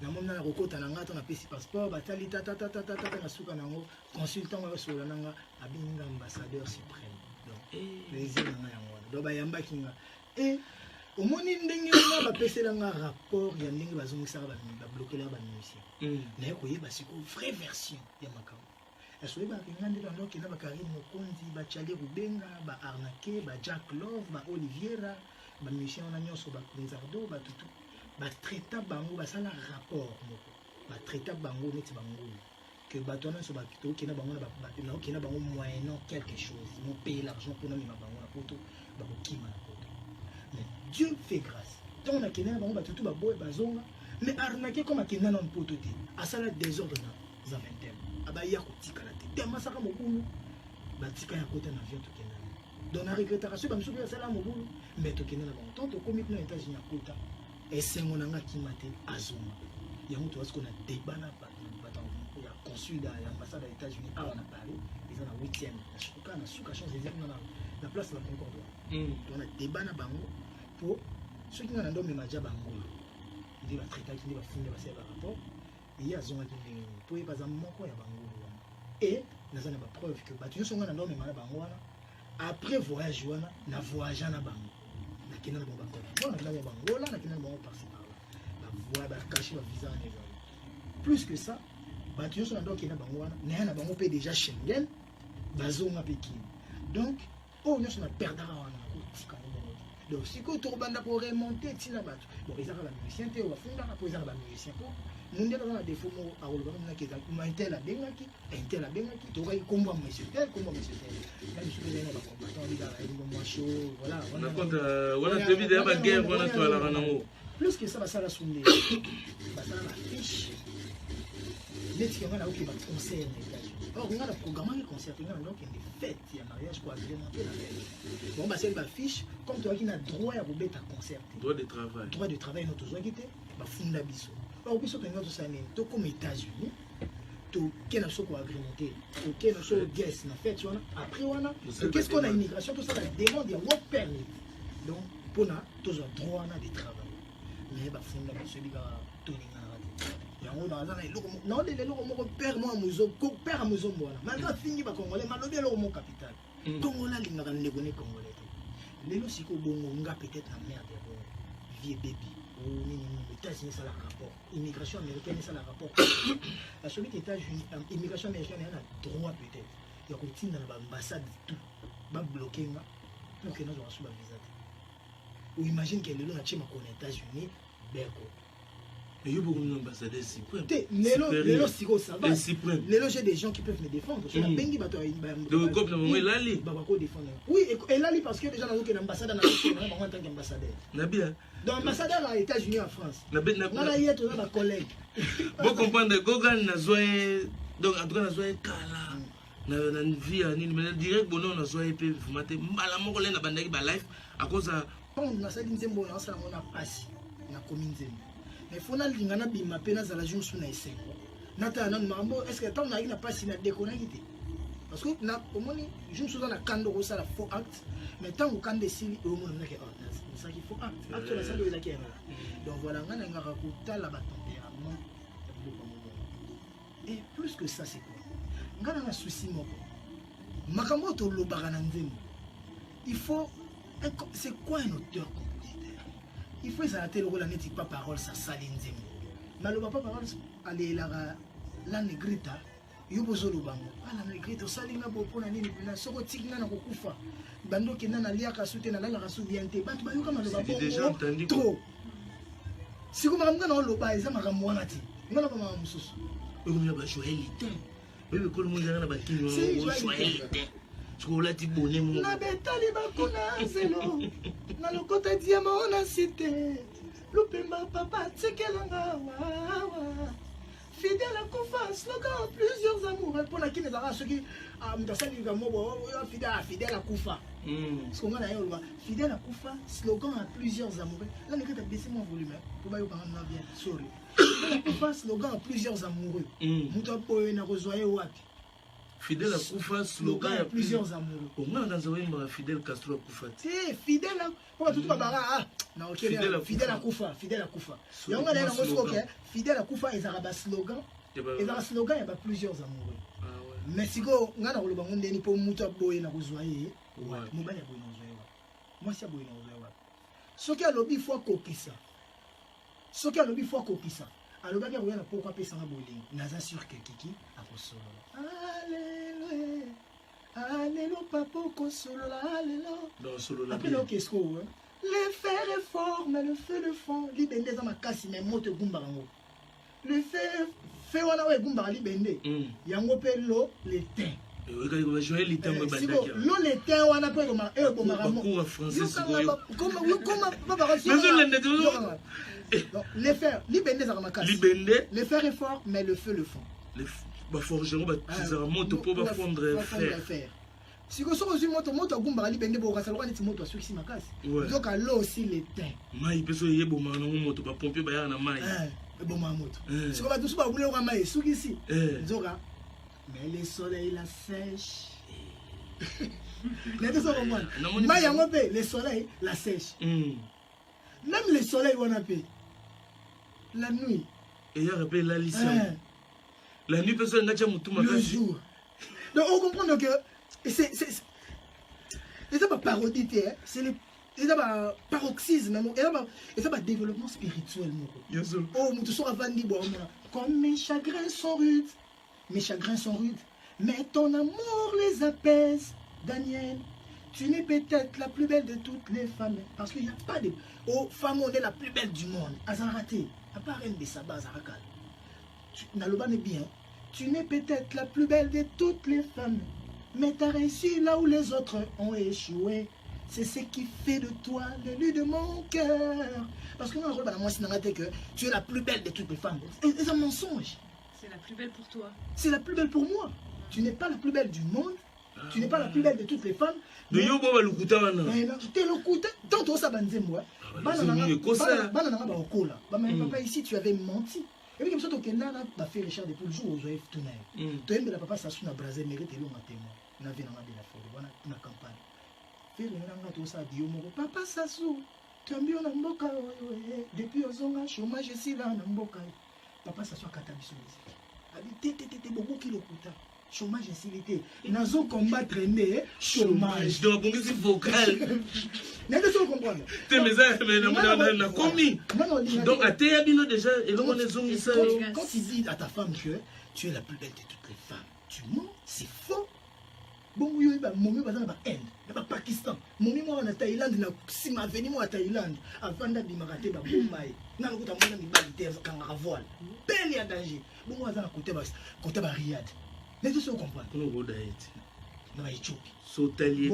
Speaker 1: namona na kokota na ngata na pesi passeport batali tata na suka nango consultant wa sola nanga abinga ambassadeur suprême donc président na yango do bayamba kinga et omoni ndenge na ba pesela nga rapport ya ndenge bazongisa ba bloquer la ba musicien na ko yeba siko vraie version ya makamo esoye ba ngande ba ndoki na ba Karine Mokonzi ba Charlie Rubenga ba Arnaqué ba Jack Love ba Oliviera ba musicien na nyonso ba Kunzardo ba tutu ba traita bango ba sala rapport moko ba traita bango neti bango que batona so ba kito kina bango na ba kina bango moyennant quelque chose mon payer l'argent pour nami bango na poto ba kokima na poto mais Dieu fait grâce tant na kina bango ba tutu ba boy ba zonga mais arnaqué comme akina na poto te asala désordre na zamentem aba ya kotika la te masaka mokulu batika ya kota na avion tokenda donc na regretaka soki bamisuki basala mobulu mais tokende na bango tant tokomi kuna états-unis ya kota esengo na nga kima te azonga yango toasi kona débat na bato ya consul ya ambassade ya états-unis awa na paris eza na 8e na suka chance eza kuna na place ya concorde tona débat na bango po soki nga na ndo mema dia bangolo nde batraitaki nde bafunde basala barapport ye azongaki ndenge nini po ye baza moko ya bangolo wana e naza na bapreuve ke bato nyonso nga na ndo mema na bango wana après voyage wana na voyage na bango nakenda na bango bakona nakenda na bangola nakenda na bango parci par là bakashi bavisa wana ezali plus que ça bato nyonso na ndo okenda bango wana naya na bango mpe déjà Schengen bazonga mpe kini donc oyo nyonso na perdaka wana nakotika ngo donc sikoyo tokobanda koremonte ntina bato bon ezaka bamusicien te oyo bafundaka mpo ezaka bamusicien po munde aza na défaut moko akolobaka monaki ezalaki intel abengaki tokaki kombo monsieur tel na biso ezali na bacombatant bikaka elingo mwacho voilà
Speaker 2: wana tebide ya baguerre wana toalaka nango
Speaker 1: plus que ça basala sunde basala bafiche neti yango naoki baconcert na étage or nga na programmaki concert nga na ndokende fête ya mariage po agrémenté na belle bon basali bafiche comme toyaki na droit ya kobeta concert
Speaker 2: droit de travail
Speaker 1: no tozwaki te bafunda biso or biso tolinga tosala nini tokoma états-unis tokena biso koagrémenté tokena biso guest na fête wana après wana qu'est-ce qu'on a immigration tosala demande ya work permit donc mpona tozwa droit wana de travail mais bafunda biso ebikaka tolingaka te yango naza na eloko naolela eloko moko père ya mozombo wana malgré afingi bacongolais malobi eloko moko capital congolais alingaka ndeko ne congolais te lelo sikoyo bongo nga peut-être na merde ya bongo vie baby États-Unis ça la rapport immigration américaine ça la rapport la solide États-Unis immigration américaine elle a droit peut-être il y a continue dans l'ambassade tout va bloquer nga donc nous on reçoit visa ou imagine que le long na aux États-Unis beko
Speaker 2: mais il y a beaucoup d'ambassadeurs ici
Speaker 1: lelo siko ça va lelo j'ai des gens qui peuvent me défendre sur la bengi bato
Speaker 2: donc comme moment il ali
Speaker 1: baba ko défendre oui et ali parce que déjà dans aucun ambassadeur na en tant qu'ambassadeur
Speaker 2: na bien
Speaker 1: donc ambassadeur aux États-Unis en France na yé to na collègue
Speaker 2: vous comprendre gogan na zoé donc en tout cas na zoé kala na vie ni mais direct bono na zoé pe fumate mbala moko le na bandaki ba life à cause
Speaker 1: quand na sali nzembo na sala mona pasi na commune nzembo mais faut na lingana bima pe na zala jour suna esengo nata na mambo est-ce que tant na ina pasi na déconnecté parce que na omoni jour suna na kando ko sala faux acte mais tant ko kande sili o mona na ke ça qu'il faut acte la salle de la guerre donc voilà ngana ngaka ko tala ba tempérament et plus que ça c'est quoi ngana na souci moko makambo to lobaka na nzembo il faut c'est quoi un auteur il faut s'arrêter le rôle n'était pas parole ça salinzemo maloba pas parole aller la negrita yobozo lubango ala negrita salinga bopona nini pena soko tikina na kokufa bando kena na liaka sute na lala rasu biente batu bayoka maloba bongo trop siko makamga na loba eza makambo wana ti ngana ba mususu
Speaker 2: oyo ba joelite bebe ko munga na bakini joelite skolati bonne mo
Speaker 1: na betali bakuna zelo na lokota diamant na cité lupemba papa tsekelanga wawa fidèle à confiance slogan plusieurs amours pour la qui les a ceux qui m'tasali ga mobo fidèle à Koufa ce qu'on a yo fidèle à Koufa slogan à plusieurs amours là ne que baisser mon volume pour ba yo quand même bien sorry Koufa slogan à plusieurs amoureux muto boye na rezoyer wapi
Speaker 2: fidèle à Koufa slogan
Speaker 1: à plusieurs amoureux
Speaker 2: on a dans un fidèle Castro Koufa
Speaker 1: c'est fidèle pour tout babara na OK fidèle à Koufa yango na ngo soko fidèle à Koufa ezara ba slogan ezara slogan ya ba plusieurs amoureux mais siko ngana ko lobango ndeni po muto boye na rezoyer mobali ya boye na rezoyer moi si boye na rezoyer soki alobi faut kokisa alobaki akoyana pourquoi apesanga bolingo naza sur que kiki akosolola alelo papa okosolola alelo après l'orchestre le fer est fort mais le feu de fond libende eza makasi mais moto egumbaka ngo le fe wana oyo egumbaka libende yango mpe lo le teint lo le teint wana mpe ebomaka le fer libende ezaka makasi le fer est fort mais le feu le fond
Speaker 2: baforgeron batizaka moto mpo bafondre fer
Speaker 1: Si vous avez une moto, moto, vous avez une moto, vous avez une moto, donc alors aussi les teints.
Speaker 2: Maï, parce qu'il y a beaucoup de moto, pas pompier, bah, y a un maï.
Speaker 1: Bon, ma moto. Si vous avez tous pas voulu avoir maï, sous ici. Mais le soleil la sèche. Maï, on peut, le soleil la sèche. Même le soleil, on a payé. La nuit.
Speaker 2: Et il y a rappelé la licence. La nuit, personne n'a jamais tout
Speaker 1: le jour. Donc, on comprend que c'est pas parodie, c'est un paroxysme, c'est un développement spirituel. Oh, comme mes chagrins sont rudes, mais ton amour les apaise, Daniel. Tu n'es peut-être la plus belle de toutes les femmes, parce qu'il n'y a pas de... Oh, femme, on est la plus belle du monde. Azarate, à part Reine de Saba, Azarakal. Naloba n'est bien. Tu n'es peut-être la plus belle de toutes les femmes, mais tu as réussi là où les autres ont échoué. C'est ce qui fait de toi l'élu de mon cœur. Parce que moi, que tu es la plus belle de toutes les femmes. C'est un mensonge.
Speaker 3: C'est la plus belle pour toi.
Speaker 1: C'est la plus belle pour moi. Tu n'es pas la plus belle du monde. Tu n'es pas la plus belle de toutes les femmes.
Speaker 2: De yo bo balukuta wana.
Speaker 1: T'es le tant toi ça banzemwa. Papa ici tu avais menti. Et puis comme ça tu kenda na fait Richard depuis le jour où Joël tourner. Tu aimes la papa ça sous na braser mérite le matémo. Na vie na de la forêt, wana na campagne. Faire na tout ça dit mon papa ça sous. Tu ambio na mboka depuis ozonga chômage ici là na mboka. Papa ça soit katabiso. Abi té beaucoup kilo kuta. Chômage incivilité. Nous allons combattre le chômage.
Speaker 2: Donc, on est vocal.
Speaker 1: Nous allons comprendre.
Speaker 2: Donc, à Théabino déjà, et là, on est zone.
Speaker 1: Quand tu dis à ta femme que tu es la plus belle de toutes les femmes, tu mens, c'est faux. Bon, il y a mon mieux dans la Inde, dans le Pakistan. Mon mieux en Thaïlande, si ma venue en Thaïlande, avant de m'arrêter, dans le Boumbaï, dans le côté de la balité, quand on a voile. Belle et danger. Bon, on va dans le côté de Riyad. Mais tu sais comprendre.
Speaker 2: Comment vous d'Haïti?
Speaker 1: Dans l'Éthiopie.
Speaker 2: Sautalier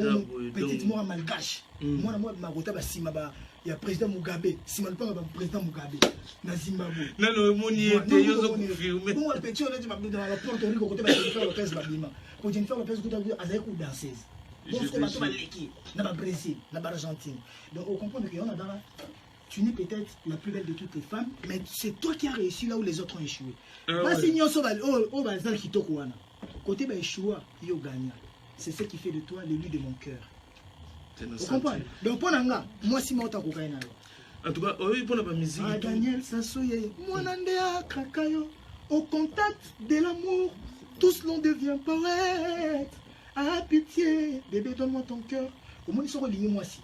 Speaker 1: petite moi malgache. Moi ma gota ba sima ba il y a président Mugabe, sima pas ba président Mugabe na Zimbabwe.
Speaker 2: Non non moni était yo zo confirmer.
Speaker 1: Bon petit on est dans la Porto Rico côté ba Jennifer Lopez ba bima. Pour Jennifer Lopez côté avec ou danseuse. Bon c'est pas tout ba leki na ba Brésil, na ba Argentine. Donc on comprend que on a dans la tu n'es peut-être la plus belle de toutes les femmes, mais c'est toi qui as réussi là où les autres ont échoué. Pas si nyoso ba oh ba za kitoko wana. Côté bah échoua, yo gagne. C'est ce qui fait de toi l'élu de mon cœur. Vous comprenez? Donc pour Nanga, moi si moi t'as cocaïne.
Speaker 2: En tout cas, oui pour la musique.
Speaker 1: Ah Daniel Sassouye, moi nandea krakayo. Au contact de l'amour, tous l'on devient poète. Ah pitié, bébé donne-moi ton cœur. Au moins ils sont reliés moi si.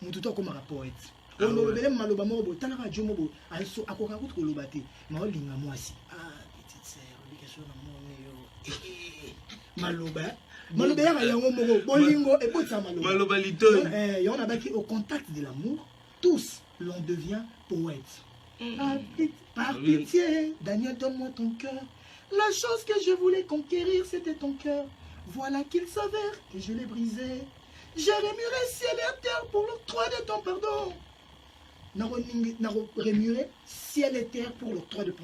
Speaker 1: Mon tout comme un poète. On me relève maloba mobo, t'as la radio mobo. Also à quoi route kolobate. Ma linga moi si. Ah petite sœur, l'éducation d'amour. Maloba ya yango moko bolingo et bota maloba
Speaker 2: maloba lito
Speaker 1: et on a bâti au contact de l'amour tous l'on devient poète. Par pitié Daniel donne-moi ton cœur, la chose que je voulais conquérir c'était ton cœur, voilà qu'il s'avère que je l'ai brisé, j'ai remué ciel et terre pour l'octroi de ton pardon. N'a remué ciel et terre pour l'octroi de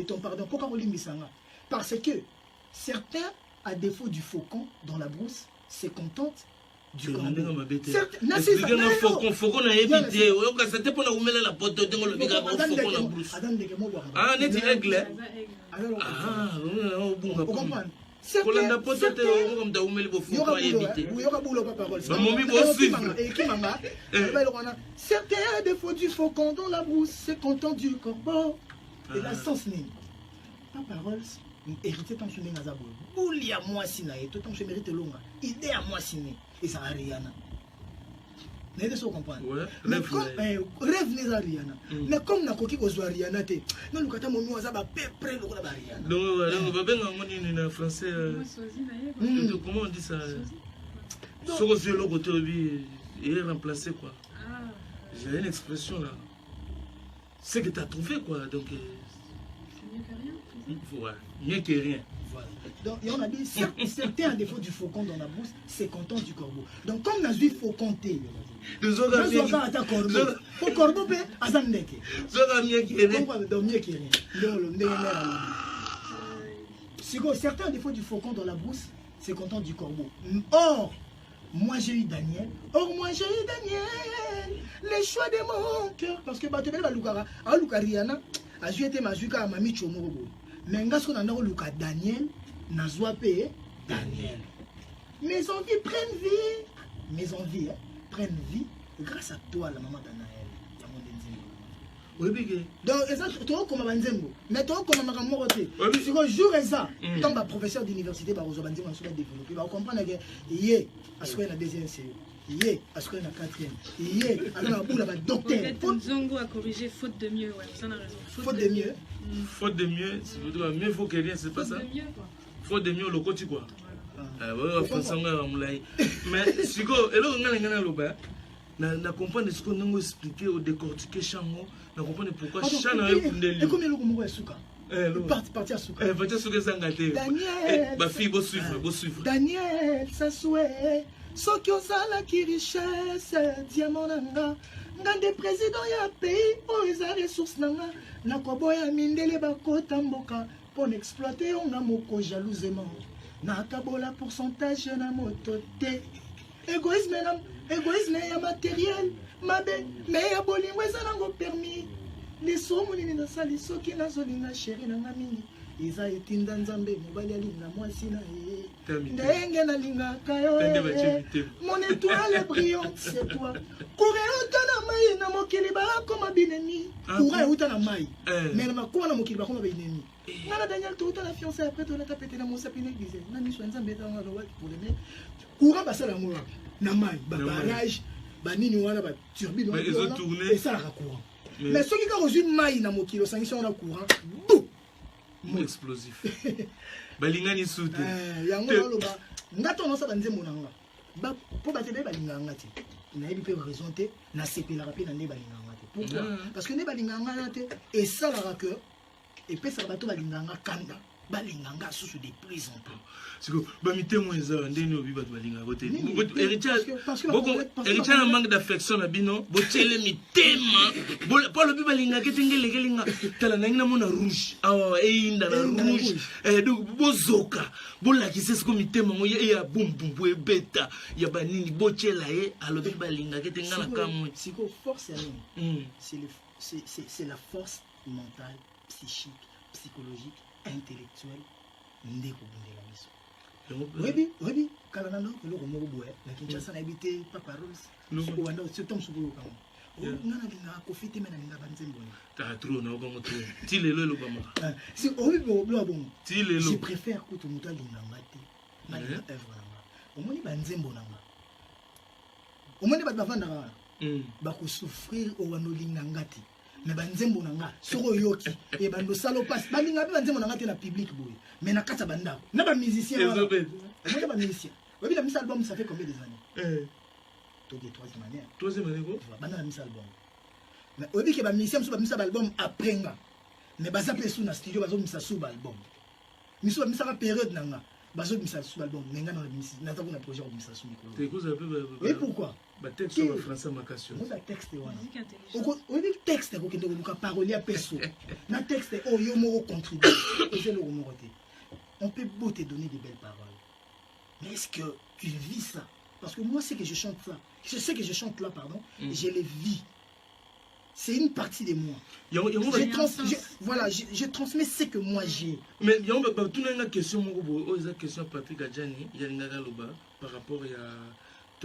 Speaker 1: ton pardon. Pourquoi on lit ça? Parce que certains, à défaut du faucon dans la brousse, se contentent du corbeau.
Speaker 2: Faucon a évité. C'était pour la porte de la brousse. Ah, n'est-ce pas aigle? Ah,
Speaker 1: vous comprenez? Certains, à défaut du faucon dans la brousse, se contentent du corbeau. Et la sens n'est pas parole. Hérité tant que je n'ai pas bouli à moi si naïe, tout tant que je mérite longa, idée à moi si naïe, et ça a rien. N'est-ce pas ce qu'on comprend? Rêve n'est à rien. Mais comme n'a coquille aux Ariana, non, nous catons mon oiseau à peu près le Ariana.
Speaker 2: Non, on va bien en français. Comment on dit ça? Sur le logo, il est remplacé quoi. J'ai une expression là. C'est que tu as trouvé quoi. Donc. Voilà. Mieux que rien.
Speaker 1: Voilà. Donc, et on a dit, certains à défaut du faucon dans la brousse, c'est content du corbeau. Donc, comme nous avons faucon, nous avons corbeau. Au corbeau, azandeke.
Speaker 2: Mieux que rien.
Speaker 1: Donc, mieux que rien. Certains à défaut du faucon dans la brousse, c'est content du corbeau. Or, moi j'ai eu Daniel. Or, moi j'ai eu Daniel. Les choix de mon cœur. Parce que Bato Bele Lukara, à Lukariana, a joué été Mazuka à Mami Chomobo. Mais ngas qu'on a Luka Daniel, Nazwa P. Daniel. Mes envies prennent vie. Mes envies prennent vie grâce à toi, la maman d'Anaël.
Speaker 2: Oui, bien.
Speaker 1: Donc, tu vois comment Banzembo. Mais tu vois comment Maman Roté. Si on joue ça, tant que professeur d'université, Barozo Banzembo a développé, on comprend que yé, à ce qu'on a deuxième CE. Yé, à ce qu'on a quatrième. Yé, alors on a docteur.
Speaker 3: Zongo a corrigé faute de mieux, ouais, ça a raison.
Speaker 1: Faute de mieux.
Speaker 2: Faute de mieux, mieux vaut que rien, c'est pas ça?
Speaker 3: Faute de mieux, quoi.
Speaker 2: Faute de mieux, le côté quoi. Mais si go, et là on a un loba. Na comprendre ce qu'on a expliqué au décortiquer chango, na comprendre pourquoi chana yo kundeli.
Speaker 1: Et combien le gomo est souka? Parti à souka.
Speaker 2: Parti à souka zangate.
Speaker 1: Daniel.
Speaker 2: Ba fille bo suivre.
Speaker 1: Daniel, ça souhait. Soki ozala ki richesse, diamant nanga. Ngande président ya pays, o eza ressources nanga. Na koboya mindele bakota mboka pour exploiter on a moko jalousement. Na kabola pourcentage na motote. Égoïsme ya matériel, mabe, mais ya bolingo eza nango permis. Liso monini nasali soki nazolinga chéri nanga mingi. Eza etinda nzambe mobali alinga mwasi na ye. Ndenge nalingaka yo. Mon étoile brillante c'est toi. Kouré uta na mai na mokili bakoma binemi. Kouré uta na mai. Mais na makoma na mokili bakoma binemi. Nana Daniel tout la fiancée après tout la tapete na mosa pine disait. Na miso nzambe ta ngalo wa pour les courant basala moi na mai ba barrage ba nini wana ba turbine
Speaker 2: mais ils ont tourné
Speaker 1: et ça la courant. Mais ceux qui ont reçu mai na mokili sanction na courant. Boum
Speaker 2: explosif. Balingani soute.
Speaker 1: Yango loba ngato no sa banzembo nanga. Ba po batebe balinganga ti. Na yebi pe raison te na sepela rapé na ne balinganga te. Pourquoi? Parce que ne balinganga te et ça la que et puis ça va tout balinganga kanda. Balinganga sous de plus en plus.
Speaker 2: C'est que bamité moi ça ndeni obi bat balinganga côté. Héritage na manque d'affection na bino, botele mitema. Pour le bibalinga ketengele kelinga tala na mona rouge. Ah inda na rouge. Donc bozoka. Bola ki c'est ce que mitema mo ya boum boum e beta. Ya banini botela alo bibalinga ketenga na kamwe.
Speaker 1: Siko force c'est la force mentale, psychique, psychologique, intellectuelle ndeko bundela biso. Oui, kalanano le romo boye na Kinshasa na habité Papa Rose. Soko wanda c'est tom soko kama. Ngana linga kofite mena linga banzembo.
Speaker 2: Ta trop na obango trop. Ti lelo lo bama.
Speaker 1: Si obi bo bon.
Speaker 2: Ti lelo.
Speaker 1: Je préfère que tout muto linga ngate. Na linga œuvre nanga. Omoni banzembo nanga. Omoni ba bavanda ba ko souffrir o wano linga ngate. Mais banzembo nanga soko yoki et bando salo passe balinga banzembo nanga te na public boy mais na kata banda na ba musicien wala na ba musicien oui la mise album ça fait combien d'années tout de troisième année
Speaker 2: quoi
Speaker 1: banda la mise album mais oui que ba musicien so ba mise album après nga mais baza pe sous na studio bazo mise sous album miso ba mise ba période nanga bazo mise sous album mais nga na mise na ta na projet mise sous micro
Speaker 2: c'est quoi ça peut
Speaker 1: oui pourquoi
Speaker 2: ba texte en français makassion
Speaker 1: on a texte wana on dit texte ko kendo ko parolier peso na texte o yo mo contribuer et le mo roté on peut beau te donner des belles paroles mais est-ce que tu vis ça parce que moi c'est que je chante ça je sais que je chante là pardon et je les vis c'est une partie de moi je transmets ce que moi j'ai
Speaker 2: mais il y a une question moko eza question Patrick Adjani yalinga loba par rapport à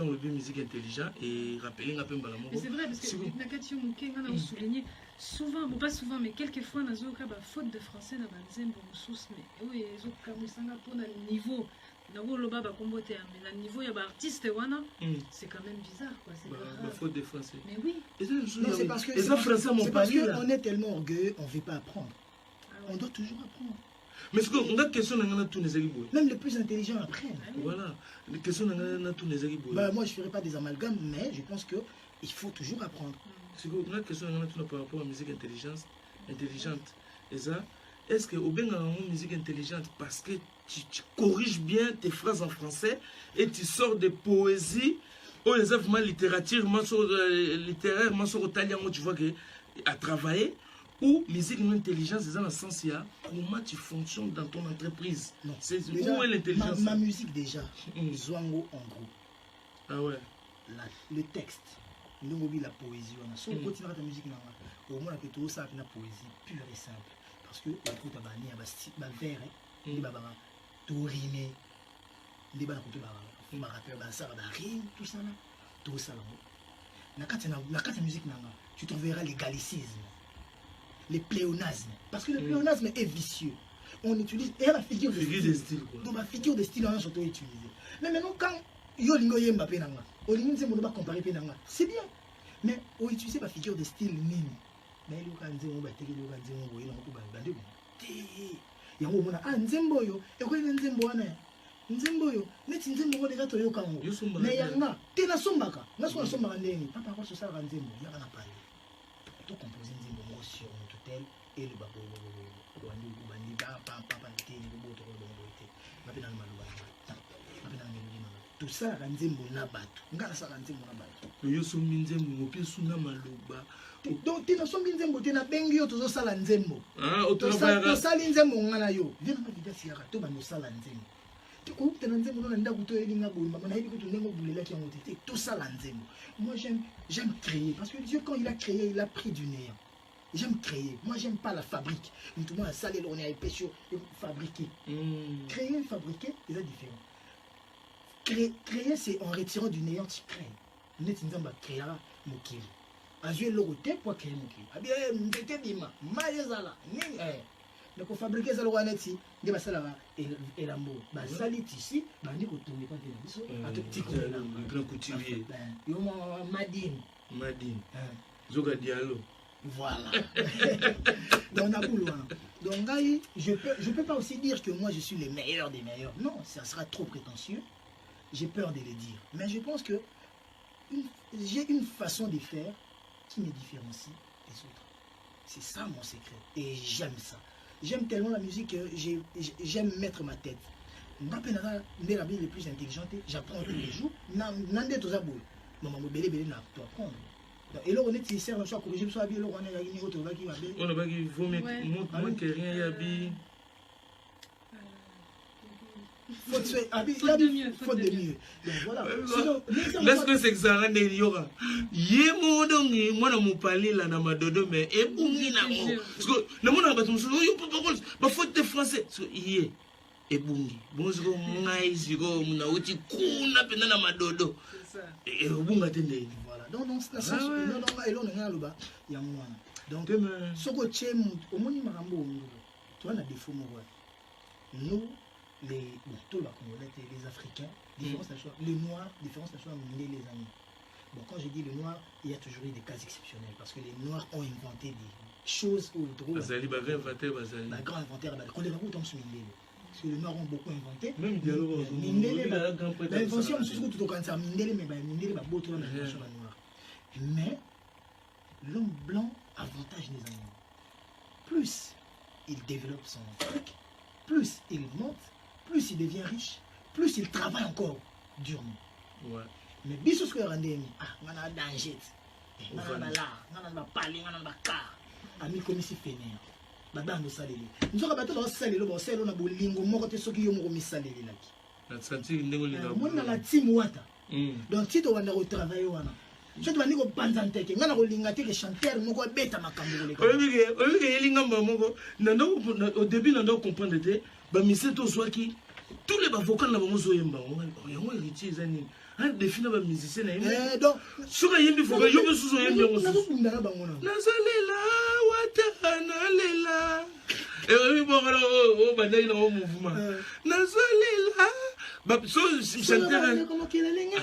Speaker 2: le musique intelligent et rappeler un peu
Speaker 3: mais c'est vrai parce que Nakatio Mouké on a souligné souvent bon pas souvent mais quelquefois na zoka ba faute de français na banzembo sous mais oui zoka musanga pour na niveau na loba ba kombote mais na niveau ya ba artiste wana c'est quand même bizarre quoi c'est
Speaker 2: ba faute de français
Speaker 3: mais oui
Speaker 1: non c'est parce que on est tellement orgueilleux on veut pas apprendre on doit toujours apprendre.
Speaker 2: Mais ce qu'on a question dans tous les équipes.
Speaker 1: Même les plus intelligents apprennent.
Speaker 2: Voilà. Les questions dans tous les équipes.
Speaker 1: Moi je ferai pas des amalgames mais je pense que il faut toujours apprendre.
Speaker 2: Ce qu'on a question par rapport à la musique intelligente. Et ça, est-ce que au bien une musique intelligente parce que tu corriges bien tes phrases en français et tu sors des poésies ou les œuvres littéraires, littérairement sur italien, tu vois que à travailler. ou musique non intelligence c'est dans le sens il y a comment tu fonctionnes dans ton entreprise.
Speaker 1: Non,
Speaker 2: c'est
Speaker 1: déjà,
Speaker 2: où est l'intelligence?
Speaker 1: ma musique déjà, Zwango en gros.
Speaker 2: Ah ouais.
Speaker 1: Le texte, la poésie, on a son côté de la musique, au moins que tout ça la poésie pure et simple. Parce que la côte à banni, à vers, il va tout rimer, il va tout rappeur, ça va rime, tout ça là, tout ça là. La musique, tu trouveras les gallicismes, les pléonasmes. Parce que le pléonasme est vicieux. On utilise, et la figure de style. Donc la figure de style, on a surtout utilisé. Mais maintenant, quand yo lingo yemba pe nanga olingi nzembo no ba comparer pe nanga c'est bien mais on utilise la figure de style nini mais le kan nzembo ba teke le kan nzembo boye na ko ba bande te yango mona nzembo yo e ko ile nzembo wana nzembo yo neti nzembo ko deja to yo kango mais yanga te na sombaka na so na sombaka ndeni papa ko so sa ka nzembo ya kana pale to composer nzembo mo sur mon total et le babo wandi bandi ba papa te ni bo to ko bo te ba pe na maluwa tout ça la nzembo na bato ngala ça la nzembo na bato
Speaker 2: yo so nzembo pe suna maloba
Speaker 1: donc tina so nzembo tina bengi yo tozo sala nzembo
Speaker 2: to
Speaker 1: sala nzembo ngala yo vient na vida siaka to ba no sala nzembo to tina nzembo na ndaku to elinga bo mama na yebi ko to ndengo bulela ki yango te to sala nzembo. Moi j'aime créer parce que Dieu quand il a créé il a pris du néant. J'aime créer. Moi, j'aime pas la fabrique. Tout le monde a salé, on est épais sur fabriquer. Créer et fabriquer, c'est différent. Créer, c'est en retirant du néant, tu crées. Nous avons créé mon kiri. Azue le côté pour créer mon kiri. Ah bien, m'était bima, maïzala, mais pour fabriquer ça, le roi net, il va savoir et l'amour. Bah, salit ici, bah, nous retournons pas de la maison. À tout petit coup,
Speaker 2: le grand couturier. Madine. Zoga Diallo.
Speaker 1: Voilà. Donc, je peux pas aussi dire que moi je suis le meilleur des meilleurs. Non, ça sera trop prétentieux. J'ai peur de le dire. Mais je pense que j'ai une façon de faire qui me différencie des autres. C'est ça mon secret. Et j'aime ça. J'aime tellement la musique que j'aime mettre ma tête. La vie les plus intelligente, j'apprends tous les jours. Nande to zabou. Maman bébé bébé n'a pas apprendre. Et là on est ici on soit corrigé soit bien là on est là ni autre va qui va bien.
Speaker 2: On va qui faut mettre moi que rien y a bi.
Speaker 1: Faut de mieux. Donc voilà.
Speaker 2: Laisse que c'est ça rende yoga. Yemo dongi mwana mupali la na madodo mais e bungi na mo. Parce que le monde ba tumso yo pas faute de français. Yé e bungi. Bonzo ngai ziko muna uti kuna pena na madodo. C'est ça. Et bunga tende.
Speaker 1: Donc, non, donc, ce que tu aimes, au moins, tu as un défaut. Nous, les Africains, les Noirs, différence nationale, les amis. Bon, quand je dis le Noir, il y a toujours eu des cas exceptionnels parce que les Noirs ont inventé des choses où ils trouvent. La grande inventaire, quand les Noirs tombent sur Mindele. Parce que les Noirs ont beaucoup inventé.
Speaker 2: Même dialogue.
Speaker 1: Mindele, l'invention, c'est ce que tu as Mindele, mais Mindele va beaucoup trop l'invention noire. Mais l'homme blanc avantage les animaux. Plus il développe son truc, plus il monte, plus il devient riche, plus il travaille encore durement.
Speaker 2: Ouais.
Speaker 1: Mais bis ce que rendez on a danger. On a là, on a parlé, on a car. Ami comme si fainéant. Badam no saleli. Nzoka bato ba saleli ba selo na bolingo moko te soki yo moko misaleli laki.
Speaker 2: Na santi ndenge linga.
Speaker 1: Mona la team wata. Donc tito wanda ko travailler wana. Je dois dire que Banzanteke, ngana ko linga te ke chanteur moko beta makambo le.
Speaker 2: Olinga yelinga moko nando au début nando comprendre te ba miseto swaki tous les avocats na bango zo yemba. Yango héritier zani. Un défi na ba musicien na yemba. Donc soka yembi foka yo besuzo yembi ngo.
Speaker 1: Na bango na.
Speaker 2: Nazalela wata nalela. Et bon alors bandai na au mouvement. Nazalela ba so chanteur
Speaker 1: comment qu'il a linga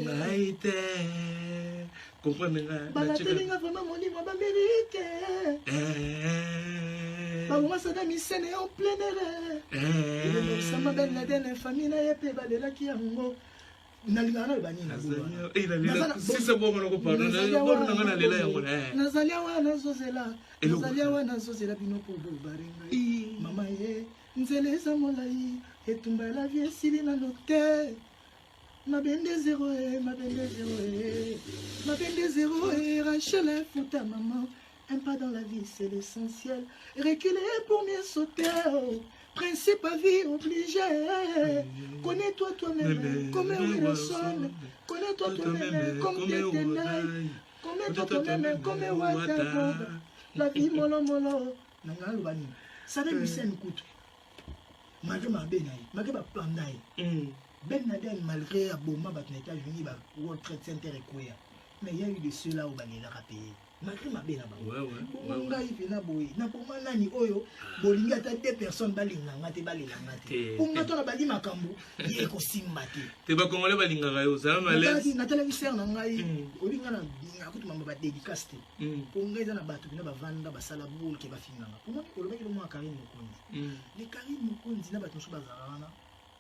Speaker 2: maite. Comprendre nga.
Speaker 1: Ba telinga vraiment mon livre ba mérite. Ba moi ça dami scène en plein air. Ça m'a ben la famille na yepe ba de la ki yango. Nalinga na bani na
Speaker 2: buba. Si c'est bon on parle. Bon na lela yango.
Speaker 1: Nazalia wana zozela. Nazalia wana zozela bino po barenga. Mama ye nzele za molai etumba la vie sili na note. Mabende zéro, Rachel futa maman. Un pas dans la vie, c'est l'essentiel. Reculer pour mieux sauter. Principe à vie obligé. Connais-toi toi-même comme Wilson. Connais-toi toi-même comme Tetenaï. Connais-toi toi-même comme Waterbob. La vie molo molo. Nanga lubani. Ça veut dire c'est écoute. Malgré ma benaï, malgré ma plan d'aïe. Ben Laden, malgré Aboma, les États-Unis, World Trade Center et quoi. Mais il y a eu de ceux-là où il a payé. Malgré ma belle là-bas. Ouais. Na pour moi, nani oyo, bolinga ta 2 personnes balinganga te balinganga. Pour moi, toi, la bali makambo, il est aussi maté.
Speaker 2: T'es pas congolais balinganga yo, ça va malaise.
Speaker 1: Na télévision na ngai, olinga na akutu mamba ba dédicace. Pour ngai za na batu na ba vanda ba sala boule ke ba finganga. Pour moi, ko loba ki mo Karim Mokonzi. Les Karim Mokonzi na batu so bazarana.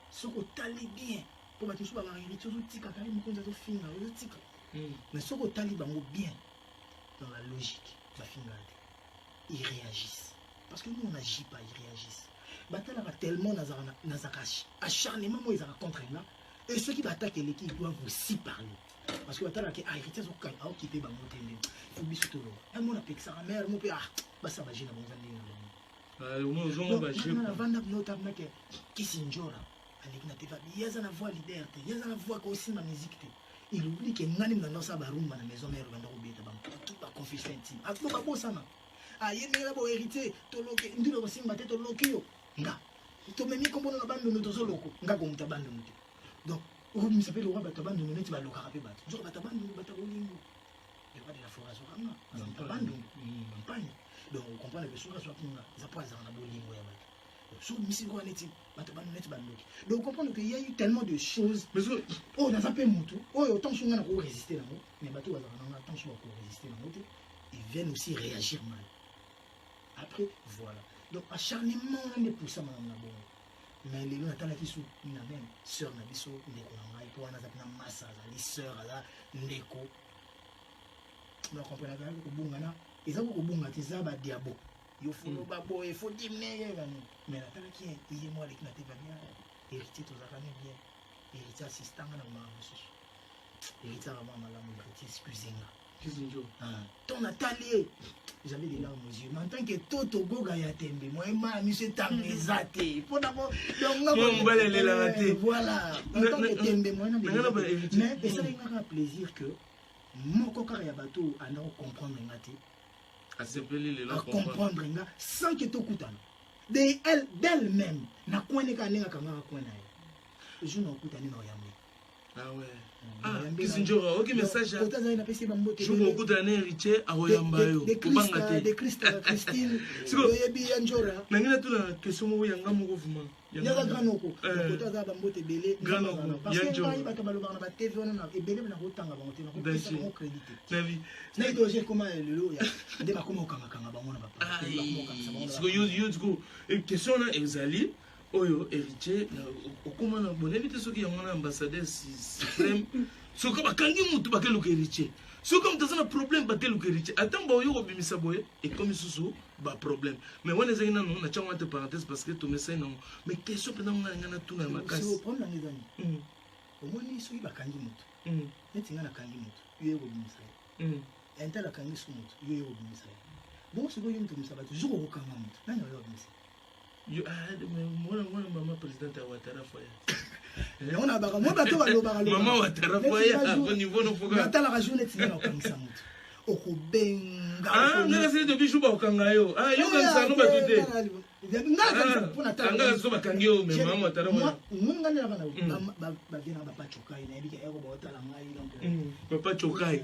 Speaker 1: Soko tali bien pour battre sur la réalité tout tika Karim Mokonzi zo finga zo tika mais soko tali bango bien dans la logique la finale ils réagissent parce que nous on n'agit pas ils réagissent batala tellement nazaka acharnement moi ils ont contre là et ceux qui attaquent l'équipe doivent aussi parler parce que batala que héritier zo ka au quitter bango tende faut biso to un mot na pexa mère mon père basa ba jina bonza ndinga
Speaker 2: au moins on va jouer
Speaker 1: na vanda notamment que Kisinjora il y a la voix leader, il y a la voix aussi ma musique. Il oublie que nous avons dans sa baroum, dans la maison mère, dans le tout la confession intime. À tout le ça. Ah, il y a un héritier, tu l'as dit, aussi, tu l'as dit, nga. Tu m'as mis comme on a abandonné ton solo, nga comme tu as abandonné. Donc, on s'appelle le roi, tu as abandonné, tu vas le carapé battre. Tu vas t'abandonner, tu vas t'abandonner. Il va de la forêt sur la main, tu vas t'abandonner. Donc, on comprend que sur la soirée, ils apprennent à abolir. Donc, comprendre qu'il y a eu tellement de choses. Oh, dans un peu moto. Oh, autant que on a résisté là-haut. Mais bateau, tant que on résister là-haut, ils viennent aussi réagir mal. Après, voilà. Donc, acharnement, on est pour ça, madame Nabo. Mais les gens attendent qui sont une même sœur Nabiso, Ndeko Nangai, pour on a appelé Massa, les sœurs, Ndeko. Donc, on peut la faire au Bungana. Ils ont au Bungana, ils ont un diabo. Il faut diminuer. Mais la telle qui est moi avec la bien, héritier tout ça bien, héritier assistant à la maman, héritier à la maman, héritier excusez-moi. Ton atelier, j'avais des larmes aux yeux. Mais en tant que Toto Goga Yatembe, moi, monsieur Tamezate, pour d'abord, voilà, en tant que Tembe, moi, mais ça a un plaisir que mon coca et bateau à nous comprendre à comprendre sans que tu écoutes d'elle-même na kwene kanenga kanga kwena je n'en écoute ni noyambe
Speaker 2: ah ouais ah Kisinjora ok message je vous écoute un héritier à Oyamba yo
Speaker 1: kubanga de Christine yebi Anjora
Speaker 2: nangina tuna question mo yanga mo vraiment
Speaker 1: yaza granoko kotaza bambote belé granoko parce que ba ba tabaloba na ba TV on na ebele na kotanga bangote na kopesa mo crédité
Speaker 2: na vie
Speaker 1: na idoje comment le ya de ba koma kanga kanga bango na ba pa
Speaker 2: so you go question na exali oyo héritier okoma na bon éviter ceux qui ont un ambassadeur suprême so ko bakangi mutu bakelo héritier so comme dans un problème bakelo héritier attends ba yo obimisa boye et comme susu ba problème mais on les aina non na changwa entre parenthèses parce que to message non mais question pendant on a ngana tuna makasi
Speaker 1: so problème na ngani omoni so bakangi mutu neti ngana kangi mutu yo obimisa entala kangi su mutu yo obimisa bon so yo mutu musaba toujours okanga mutu nani yo obimisa
Speaker 2: you had maman présidente à Ouattara Foya.
Speaker 1: On a barre moi bateau à l'obara
Speaker 2: maman Ouattara Foya au niveau no foga.
Speaker 1: Nata la journée tina na kamisa mutu. Okobenga.
Speaker 2: Ah, ngana c'est depuis chuba okanga yo. Ah, yo kanisa no batute. Ngana pour nata. Ngana so bakangio mais maman Ouattara Foya.
Speaker 1: Munga na bana ba vient ba chokai na ebike ero ba otala ngai donc.
Speaker 2: Papa chokai.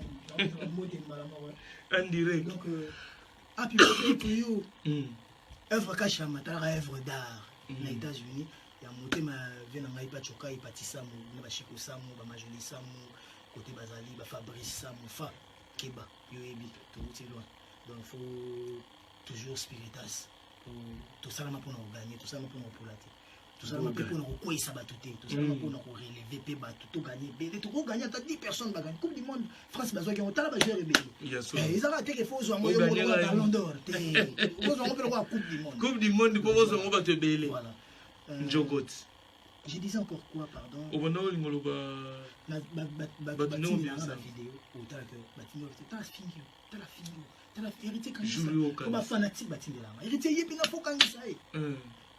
Speaker 2: En direct.
Speaker 1: Donc happy birthday to you. Œuvre Kachama, œuvre d'art aux États-Unis. Il y a monté ma veine en iPad Choka, il pâtit Samu, il Chico Samu, il Majoli Samu, côté Bazali, il Fabrice Samu, Fa, Keba, Yoebi, tout est loin. Donc il faut toujours spiritas pour tout ça pour nous gagner, tout ça pour nous poulater. Tout ça pour nous quoi ça batouter, tout ça pour nous relever, tout gagner. Tout gagner, t'as 10 personnes gagner. Coupe du monde, France besoin qu'on t'a la bagère et ils ont raté qu'il faut jouer un ballon d'or. Coupe du monde.
Speaker 2: Coupe du monde, pour vous on va te bêler.
Speaker 1: Voilà.
Speaker 2: Njogot.
Speaker 1: Je disais encore quoi, pardon?
Speaker 2: Au moment où il
Speaker 1: vidéo, héritier quand comme fanatique batine là. Héritier yebi na fokangisa eh.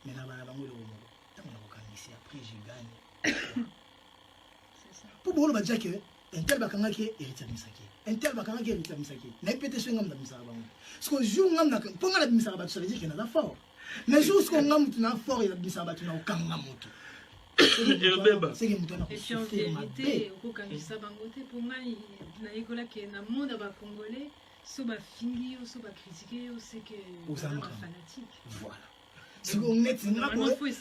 Speaker 1: Mais na bana bango le romo. Tant na fokangisa après je gagne.
Speaker 3: C'est ça.
Speaker 1: Pour bolo ba dire que un tel bakanga ki héritier misaki. Un tel bakanga ki héritier misaki. Na pété so ngam na misaka bango. Parce que jour ngam na pour ngala misaka ba ça veut dire que na fort. Mais jour ce qu'on ngam na fort il misaka ba tu na okanga moto.
Speaker 3: Et puis en vérité, au Kangisa Bangote, pour moi, il y a un monde à Congolais, soit fini, soit critiqué, c'est que c'est fanatique.
Speaker 1: Voilà. Si on est là,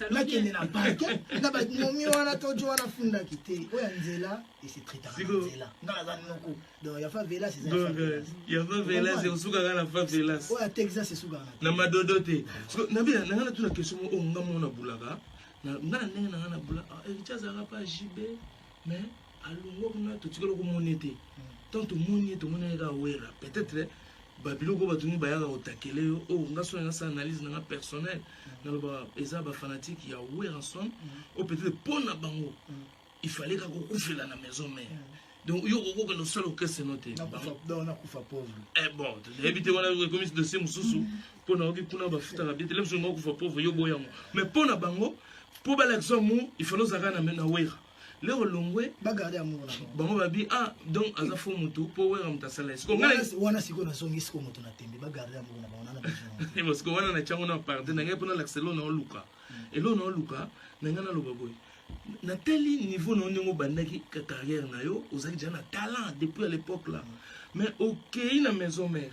Speaker 1: là qui est là, et c'est très tard. Donc il y a pas Vela, c'est ça.
Speaker 2: Il y a pas Vela, c'est aussi quand la fa Vela.
Speaker 1: Ouais, Texas c'est Sougana.
Speaker 2: Na madodote. Nabi na tu la question o ngamo na bulaga. Na na bula. Héritier ça va pas JB, mais alongo na to tikolo ko monete. Tant to moni to mona ga wera. Peut-être babiloko batuni bayaka otakele yo o ngaso na sa analyse na personnel na ba eza ba fanatique ya wera ensemble ou peut-être pona bango. Il fallait qu'on couvre la maison mère. Donc, il y a un seul que c'est noté.
Speaker 1: On a pauvre.
Speaker 2: Eh bon, évitez on a commis de ces moussous pour nous qui pour nous bafuta la bête. Les gens qui font pauvre yo boyamo. Mais pour na bango, pour balexomo, il faut nous agana mena wera. Le olongwe
Speaker 1: ba garder amour là.
Speaker 2: Bango babi ah donc aza fo moto pour wera mtasala. Est-ce qu'on
Speaker 1: wana siko na songi siko moto na tembe ba garder amour na bango na besoin.
Speaker 2: Parce que wana na chango na partir na ngepona l'accelo na luka. Et lo na luka na ngana lo baboy. Na tel niveau non ngo bandaki carrière na yo ozali déjà na talent depuis à l'époque là mais OK na maison mère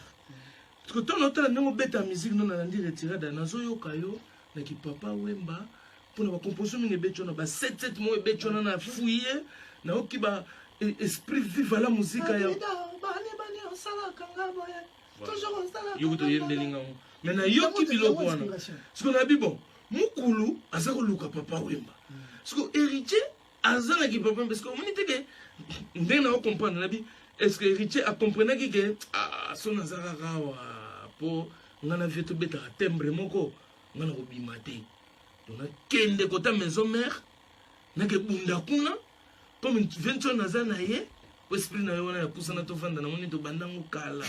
Speaker 2: parce que ton autre ngo beta musique non na ndi retirer dans zo yo kayo na ki papa wemba pour na composition mingi becho na ba 7 mois becho na fouiller na oki ba esprit vive la musique ya
Speaker 1: bani on sala kanga boye toujours on sala
Speaker 2: yo to yende linga mais na yo ki biloko wana parce que na bi bon mukulu azako luka papa wemba. Parce que héritier, azana qui papa parce que on dit que ndenge na comprendre nabi est-ce que héritier a comprendre que ah son azara rawa po ngana veto beta timbre moko ngana ko bimate donc na kende kota maison mère na ke bunda kuna comme 20 nazana ye esprit na yona ya poussa na to vanda na moni to bandango kala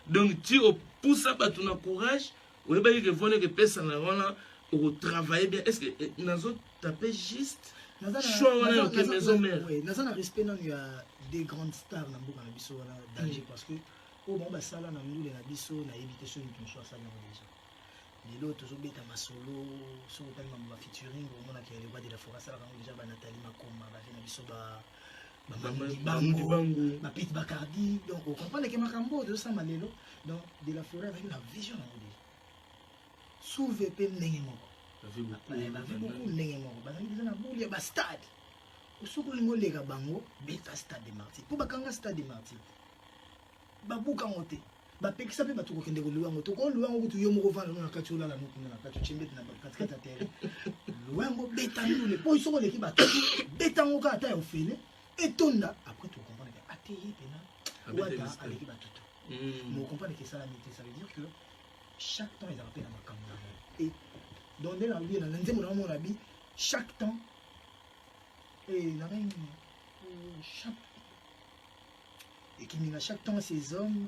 Speaker 2: donc tu au poussa batu na courage ou ba que vone que pesa na wana au travailler bien est-ce que nazo taper juste choix wana que maison mère
Speaker 1: oui nazana respect non il y a des grandes stars na mboka na biso wana danger parce que au bon ba sala na ndule na biso na éviter sur une chose ça déjà les autres beta masolo sur tellement ba featuring au mona qui le roi de la forêt ça là déjà ba Nathalie Makoma ba na biso ba bango ba Pete Bacardi donc on comprend que makambo de ça malelo donc de la forêt avec la vision na ndule sauver pe ndenge moko beaucoup ndenge moko bazali déjà na bouli ya ba stade osoko lingo leka bango beta stade de Martyrs po bakanga stade de Martyrs babuka ngote bapekisa pe bato kokende koluwango to ko luwango kutu yo moko vana na kati olala mokunda na kati chimbete na kati kati terre luwango beta ndule po isoko leki bato beta ngoka ata yo fele etonda après tu comprends que ateye pena wata aleki bato mais on comprend que ça la mité ça veut dire que chaque temps ils appellent à makambo et donc dans la vie dans nzembo na mon abi chaque temps et la reine chaque et qui mina chaque temps ces hommes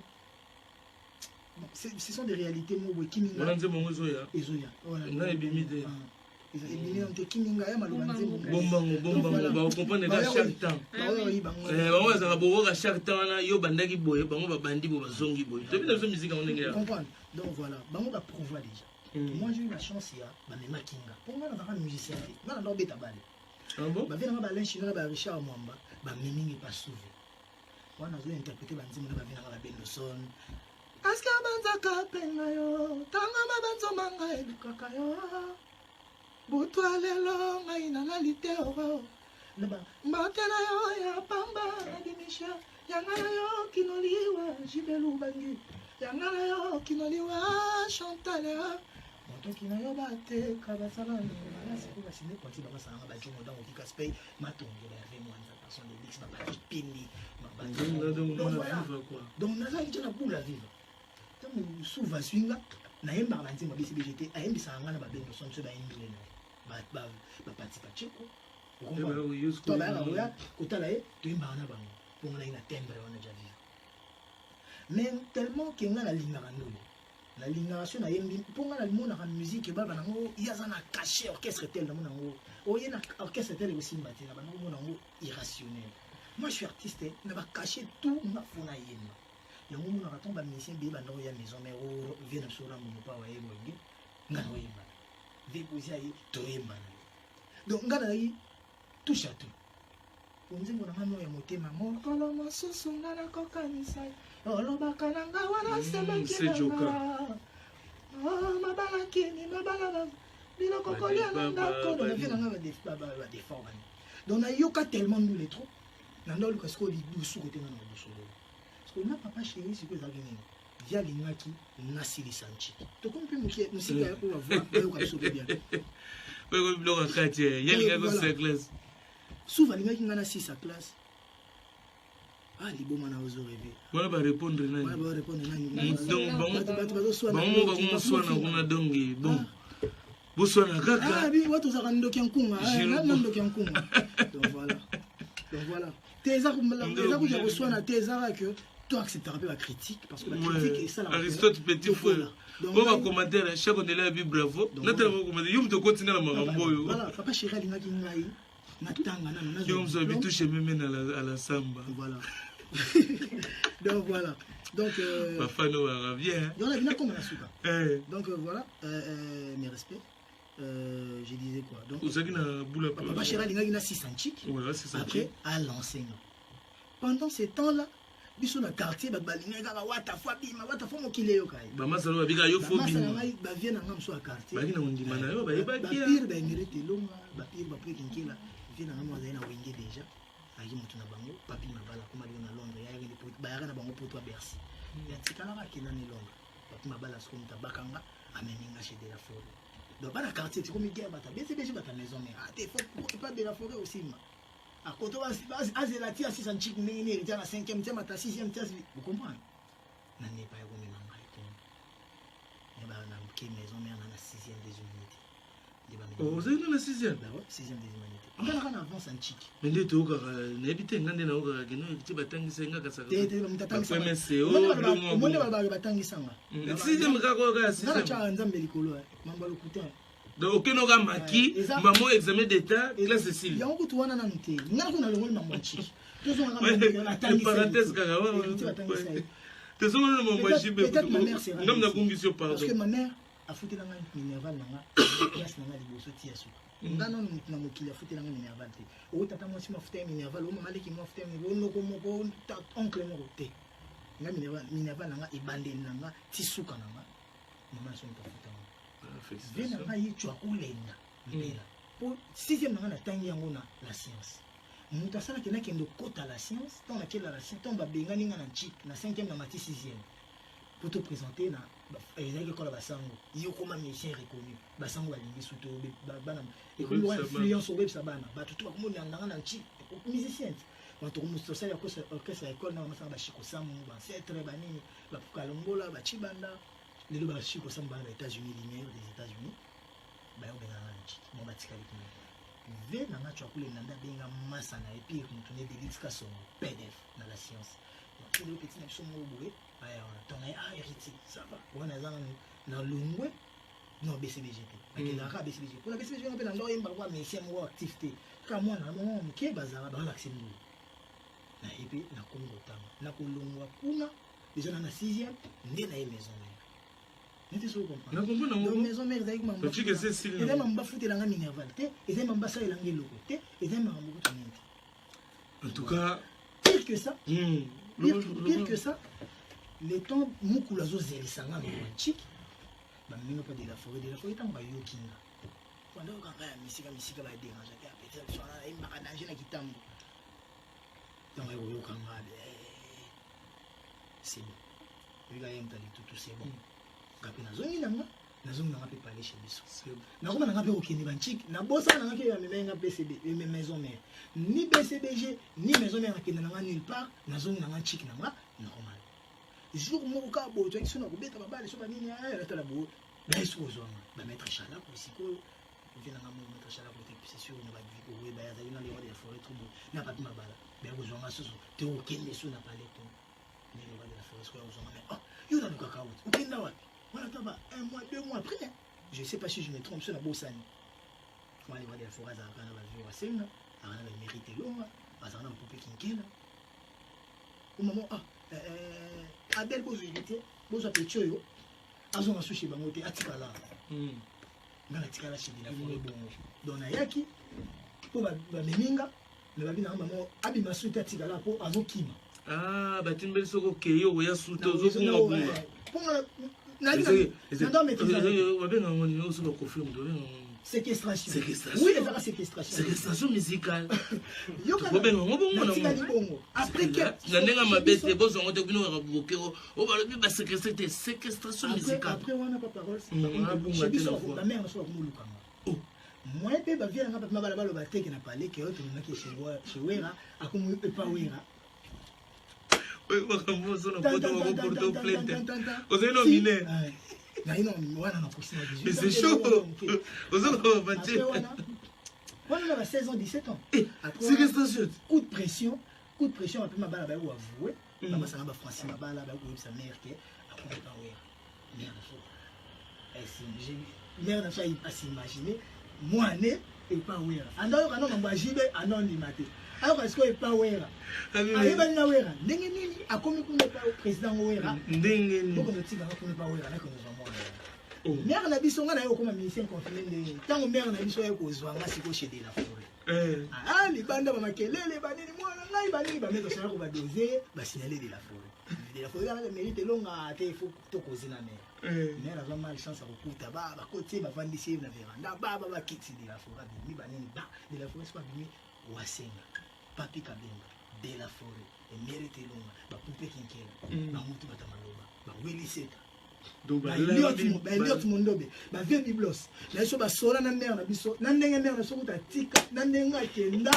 Speaker 1: bon, ce sont des réalités moi qui mina
Speaker 2: on nzembo ngozoya
Speaker 1: ezoya
Speaker 2: na ebimide
Speaker 1: ebimide on te kiminga ya malonga nzembo
Speaker 2: bomba ba comprendre que chaque temps bango za boboka chaque temps na yo bandaki boye bango ba bandi bo bazongi boye to bina zo musique on ngela
Speaker 1: comprendre donc voilà bango ba prouver déjà. Moi j'ai eu la chance il y a Mamema Kinga. Pour moi on a un musicien. Moi on a beta balé.
Speaker 2: Ah bon?
Speaker 1: Ba vient ba Lenchina ba Richard Mwamba, ba Mimi pas sauvé. Moi on a interprété ba nzimo ba vient ba Bendoson. Aska banza penga yo, tanga ba banzo manga edukaka yo. Butwa lelo ngai na lalité oro. Leba mbakela yo ya pamba dimisha. Yanga yo kinoliwa jibelu bangi. Yanga yo kinoliwa Chantal. Donc il y a batté kabasala na siko ba sine parti ba sanga ba jomo dans ki kaspay matongo ba ve moi ça personne de mix ba pini donc na za njana bula vivre donc souva swinga na yemba ba nzima bisi BGT ayembi sanga na ba bendo son so ba yembi ba parti pa cheko okomprendre kotala ye toyembaka na bango mpongo na ye na tembre wana ja vivre mais tellement ke nga nalingaka ndolo nalingaka so nayembi mpo nga nalimonaka musique ebaba nango ye aza na caché orchestre tel namona yango oye na orchestre tel ekosimba te na bango omona yango irrationnel. Moi je suis artiste na bacaché tout nga fona yemba yango omonaka ntango bamusicien beye bandako ya maison mais vie na biso orango mopa waye boyenge nga na oyembana vie kozi aye toyembana donc nga nazali touche à tout onzengo na nga no ya motema mokolo mosusu nga nakokanisa olobaka na nga wana sebekilanga mabala kini mabala biloko kolia na ndako donc vie na nga badefort bani donc nayoka tellement nous les trop nandoluka sikoyo lidusu kote nga na bosolo parce que na papa chéri sikoyo ezalaki nini via alingaki nasilisa nchiki tokomi mpe mosika ya oyo bayoka biso bebia
Speaker 2: biloko akati yalingaki kosisa classe
Speaker 1: souvent alingaki nga na 6 classe liboma na ozo rêver
Speaker 2: wana barépondre nani bango bakomoswana kuna donge bon boswana kaka
Speaker 1: watu ozaka ndoki ya nkunga na ndoki ya nkunga donc voilà te eza kuja koswana te ezaka ke to acceptera mpe bacritique parce que bacritique esala
Speaker 2: Aristote petit frère po bacommentaire chaque ondele ya bi bravo natala bacommentaire yo moto okotinda na makambo oyo
Speaker 1: voilà papa chéri alingaki ngai natanga nano
Speaker 2: yo moto abitouche meme à la samba
Speaker 1: voilà donc voilà donc
Speaker 2: bafano baka bien
Speaker 1: on a bien comme la souka donc voilà mes respects je disais quoi donc papa chéri alingaki na 6 antique après à l'enseignant pendant ce temps là biso na quartier balingai kaka wata fwa mokili eyo kai
Speaker 2: bamasalo babika yo fo bino
Speaker 1: bavie na nga moso ya quartier
Speaker 2: baki na ondima na yo bayebakia
Speaker 1: bapire baemirete elonga bapire bapre kinkela vie na nga mo azali na wenge déjà ayaki motu na bango papi mabala koma lio na londres bayaka na bango poto ya bercy yatikalaka akenda na londres papi mabala siko moto abakanga ameninga chez de la forêt donc bana quartier tikomi guerre bata bcbg bata maison mais ate pas de la forêt aussi ma akoto azela tia 6 antique ndenge héritier na 5e tia mata 6e tia vous comprenez na nepa ya komema ngai te neba na ke maison mais na 6e des humanités
Speaker 2: ozali na 6e
Speaker 1: 6e des humanités ngalaka na avance antique
Speaker 2: mais nde tookaka nayebi te nga nde naokaka keno ti batangisa nga
Speaker 1: kasakaomone balobaka batangisanga
Speaker 2: 6e kaka oyo kaka 6e
Speaker 1: caka nzambe likolo mambo ya lokutin
Speaker 2: donc okenoka maki mamo examen d'état classe civile
Speaker 1: yango kutu wana nanu te ngana kuna longoli mambo antique
Speaker 2: parenthèse kaka tozongana na mambo ya jibe ngam nakungisi yo pardon
Speaker 1: parce que ma mère afutelanga minerval nanga classe nanga liboso tia suka nga nano na mokili afutelanga minerval te oyo tata mwasi mafuta ya minerval oyo mama leki mafuta ya minerval onoko moko oncle moko te nga minerval nanga ebandeli nanga ti suka nanga mama naso moto afutanga vie na ngai ye twa kolenga mpela po 6e na ngai natangi yango na la science moto asalaki nakende okota la science ntango nakela la science ntango babengani nga na nchik na 5e na mati 6e po toprésente na ezalaki ekola basango ye okoma musicien reconnu basango balingi suto bana ekomi wa influence obebisa bana bato to bakomonanga na nchik musicien bato komososali orchestre ya ekole na bamasanga bashiko samu bancetre banini bakalongola bachibanda lelo bashiko samu bana ba États-Unis lumière des États-Unis bayobenganga na nchik mo batikali kuna ve nanga twa kulenga nda benga masa na epi moto ne delitsika son pdf na la science le petit na biso moko boye aya wana tona héritier ça va wana ezanga na longwe non BCBG te akelaka BCBG mpona BCBG wana mpe na ndako yemba kwa mesien moko actif te kaka mwana moko moke bazala balakise mbulu na epe nakomi kotanga nakolongwa kuna déjà na 6e nde na ye maison mère nete so comprendre maison mère ezalaki mambaeza mamba futelanga minerval te ezali mamba salelanga eloko te ezali makambo kutu nini te
Speaker 2: en tout cas
Speaker 1: pire que ça pire que ça le temps mokulu azozelisanga romantique bamenga mpa de la forêt ntango bayokinga bandokanga ya misika baderangeaki apeti biso wana ayembaka danger na kitambo ntango ayoyokanga c'est bon oyika ye moto alitutu c'est bon nga mpe nazongi nanga mpe pale chez biso nakoma nanga mpe kokende banchiki nabosaka nanga ke bamemenga maison mère ni BCBG ni maison mère nakende nanga nulle part nazongi nanga nchiki nanga normal jour moko kaka boye toyaki so na kobeta babale so banini alatala boye bayesu kozwanga bametre chalako sikoyo vient dans mon maître chala côté c'est sûr on va vivre oui bah il y a les rois de la forêt trop beau n'a pas ma bala mais vous en avez tu aucun leçon n'a pas les ton les rois de la forêt quoi vous en mais oh il y a du cacao aucun là ouais voilà taba 1 mois 2 mois après je sais pas si je me trompe sur la bossani moi les rois de la forêt ça va vivre à Senga ça va mériter l'eau ça va poupée kinkela au moment Abel Bozouilité Bozo Petioyo azonga sushi bango te atikala ngana tikala chidi na forêt bon dona yaki po ba meninga le babina maman abi masuta tikala po azokima
Speaker 2: batimbeli soko keyo ya suto zokunga bunga
Speaker 1: ponga na ndo maîtriser
Speaker 2: wabenga ngoni oso ba confirme to benga
Speaker 1: séquestration
Speaker 2: oui
Speaker 1: elle fera séquestration
Speaker 2: musicale
Speaker 1: wabenga ngobongo après que
Speaker 2: na ndenga mabete bozongo te bino ka bloquer o ba lobi ba séquestration musicale
Speaker 1: après wana pas parole la mère so ko mulukanga moi pe ba vient nga ba bala ba teke na parler que autre na ki chez Wera akomu pas Wera
Speaker 2: oui bakamoso na poto ko porto plainte ozo nominé mais c'est chaud ozo ba batie
Speaker 1: on a 16 ans 17 ans
Speaker 2: séquestration
Speaker 1: coup de pression après ma bala ba avouer mama ça ba Francine ma bala ba ko sa mère que akomu pas Wera merde mère n'a pas s'imaginer moi né et pas Wera andao kana mamba jibe anonymité alors est-ce que pas Wera ayeba na Wera ndenge nini akomi kuna pa président Wera
Speaker 2: ndenge nini
Speaker 1: boko notika akomi pa Wera na ko nzamo mère na biso ngana yo koma ministère confiné ndenge tango mère na biso yo ko zwanga siko chez de la forêt libanda ba makelele banini mwana ngai banini ba mettre ça ko ba doser ba signaler de la forêt la mérite longa te faut to kozina mère a vraiment chance à recoudre ba côté ba vandisi na veranda ba kiti de la forêt bi banini ba de la forêt c'est pas bimi wasenga papi kabenga de la forêt et mérite longa ba poupée kinkela ba mutu batamaloba ba wiliseta
Speaker 2: donc
Speaker 1: ba liot mondobe ba vie biblos na so ba sola na mère na biso na ndenge mère na so kuta tika na ndenga kenda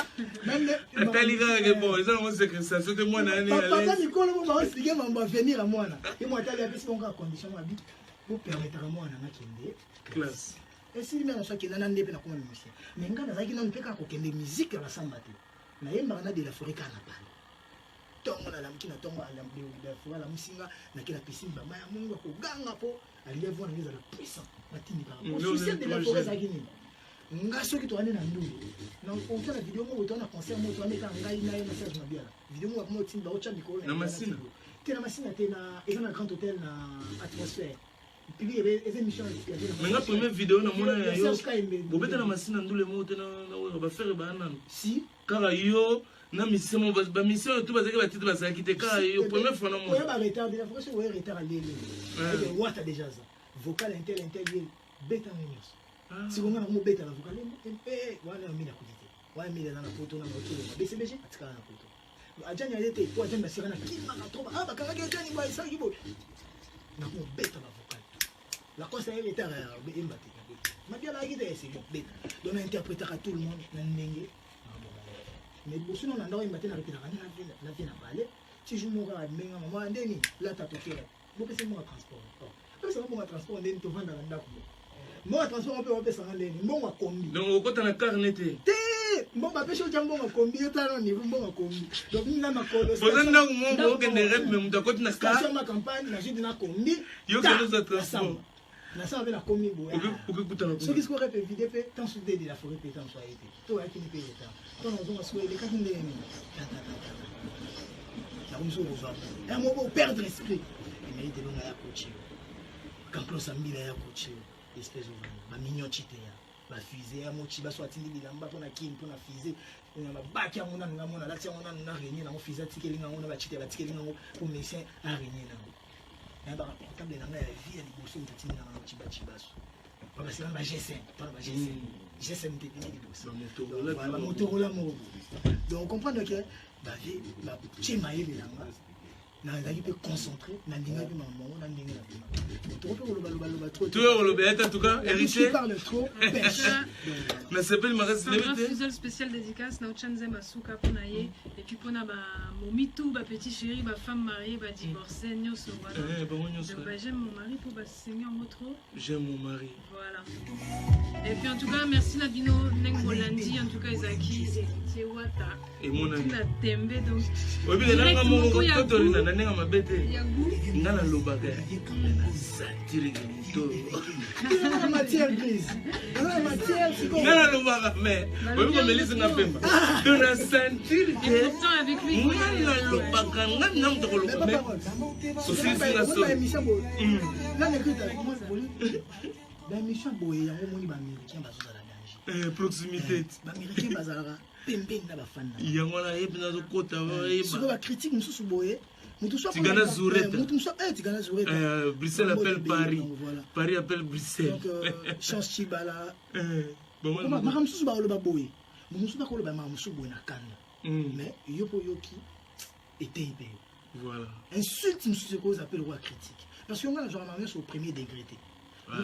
Speaker 1: na
Speaker 2: talika ke bon ils ont séquestration de moi na année
Speaker 1: papa Nicole mo ba expliquer mambo venir à moi na et moi tali apesi bonga condition ma bi pour permettre à moi na kende
Speaker 2: classe
Speaker 1: et si mère na so kenda na ndebe na koma musicien mais ngana zaki na mpeka ko kende musique la samba te na yemba na de la forêt kana pala tongo na lamki na tongo ala mbeu de la forêt la musinga na kila piscine ba maya mungu ko ganga po aliyevo na ngeza la puissant matini par rapport souci de la forêt zaki ni nga soki to ane na ndulu na on la vidéo mo to na concert mo to ameka ngai na ye message na biala vidéo mo mo timba o chambi ko
Speaker 2: na masina
Speaker 1: te na masina te na eza na grand hôtel na atmosphère puis il y avait émission
Speaker 2: mais la première vidéo na mona ya yo bobeta na masina ndule mo te na ba faire ba nan
Speaker 1: si
Speaker 2: kala yo na misemo ba mission tout bazaki ba titre bazaki te kala yo première fois na mo
Speaker 1: ba retard de la fois c'est retard à lele et what déjà ça vocal intel beta news si on a un beta la vocal wana mimi na kudite wana mimi na photo na moto BCBG atikana na photo ajanya yete kwa ajanya sirana kima na toba ba kanga ke ajanya ba isa kibo na ko beta la vocal la cosa est retard embati ma bien la guide c'est bon beta donc interpréter à tout le monde na ndenge mais sinon on a ndao embati na répéter na vie na parler si je mourra menga maman ndeni la tatokela beaucoup c'est moi transport c'est moi transport ndeni to vanda na ndako moi transport on peut opesa na ndeni mbongo kombi
Speaker 2: donc okota na carnet te
Speaker 1: mbongo apesha uja mbongo kombi yotano ni mbongo kombi donc na makolo
Speaker 2: poza ndako mbongo okende rep mais mtakoti na
Speaker 1: station ma campagne na jidi na kombi
Speaker 2: yo kendo za transport
Speaker 1: na ça avec la kombi boya
Speaker 2: okekuta na
Speaker 1: ce qui se correct vidéo fait tant sous de la forêt pétant soit été to ya kini paye ta to na zonga soit les quatre ndeni na kumso boza un mot perdre esprit mais il devait ya coach quand close ambila ya coach espèce de ba mignotité ya ba fusée ya mochi ba soit tindi bilamba pona kin pona fusée na ba baki ya mona ngamona la tia mona na réunion na mo fusée tikeli ngona ba chite ba tikeli ngona pour médecin à réunion na ba portable na ya vie ya liboso mtatini na mochi ba chibaso ba c'est ba G5 pas ba G5 t'es liboso ba Motorola mo donc comprendre que ba vie ba chima yele nanga nazalaki mpe concentré na ndingaki mamongo na ndenge na bima toko mpe koloba trop
Speaker 2: en tout cas héritier
Speaker 1: parle trop pêche
Speaker 2: mais c'est pas le magasin
Speaker 3: un fusil spécial dédicace na Ochanze Masuka pona ye et puis pona ba momitu ba petit chéri ba femme mariée ba divorcée nyonso voilà donc j'aime mon mari pour ba seigneur motro
Speaker 2: j'aime mon mari
Speaker 3: voilà et puis en tout cas merci na bino neng bolandi en tout cas Ezaki héritier wata
Speaker 2: et mon ami
Speaker 3: na tembe donc
Speaker 2: obi le nanga mo ko to na nenga mabete ngana lobaka na satire to
Speaker 1: la matière grise la matière
Speaker 2: ngana lobaka mais obi ko melisi na pemba to na sentir que
Speaker 3: pourtant avec lui
Speaker 2: ngana lobaka ngana mto ko lobaka so si singa so
Speaker 1: là les gars la mission boye yango moni ba américain bazozala danger
Speaker 2: proximité
Speaker 1: ba américain bazalaka pembeni na bafana
Speaker 2: yango na yebi na zokota
Speaker 1: siko ba critique mususu boye mutu soit
Speaker 2: Tigana Zourette
Speaker 1: mutu soit Tigana Zourette
Speaker 2: Bruxelles appelle Paris Paris appelle Bruxelles
Speaker 1: donc chance Chibala
Speaker 2: bon
Speaker 1: ma mususu ba loba boye mususu ba koloba ma mususu boye na kanda mais yopo yoki était hyper
Speaker 2: voilà
Speaker 1: insulte mususu ko appelle roi critique parce que on a genre marié au premier degré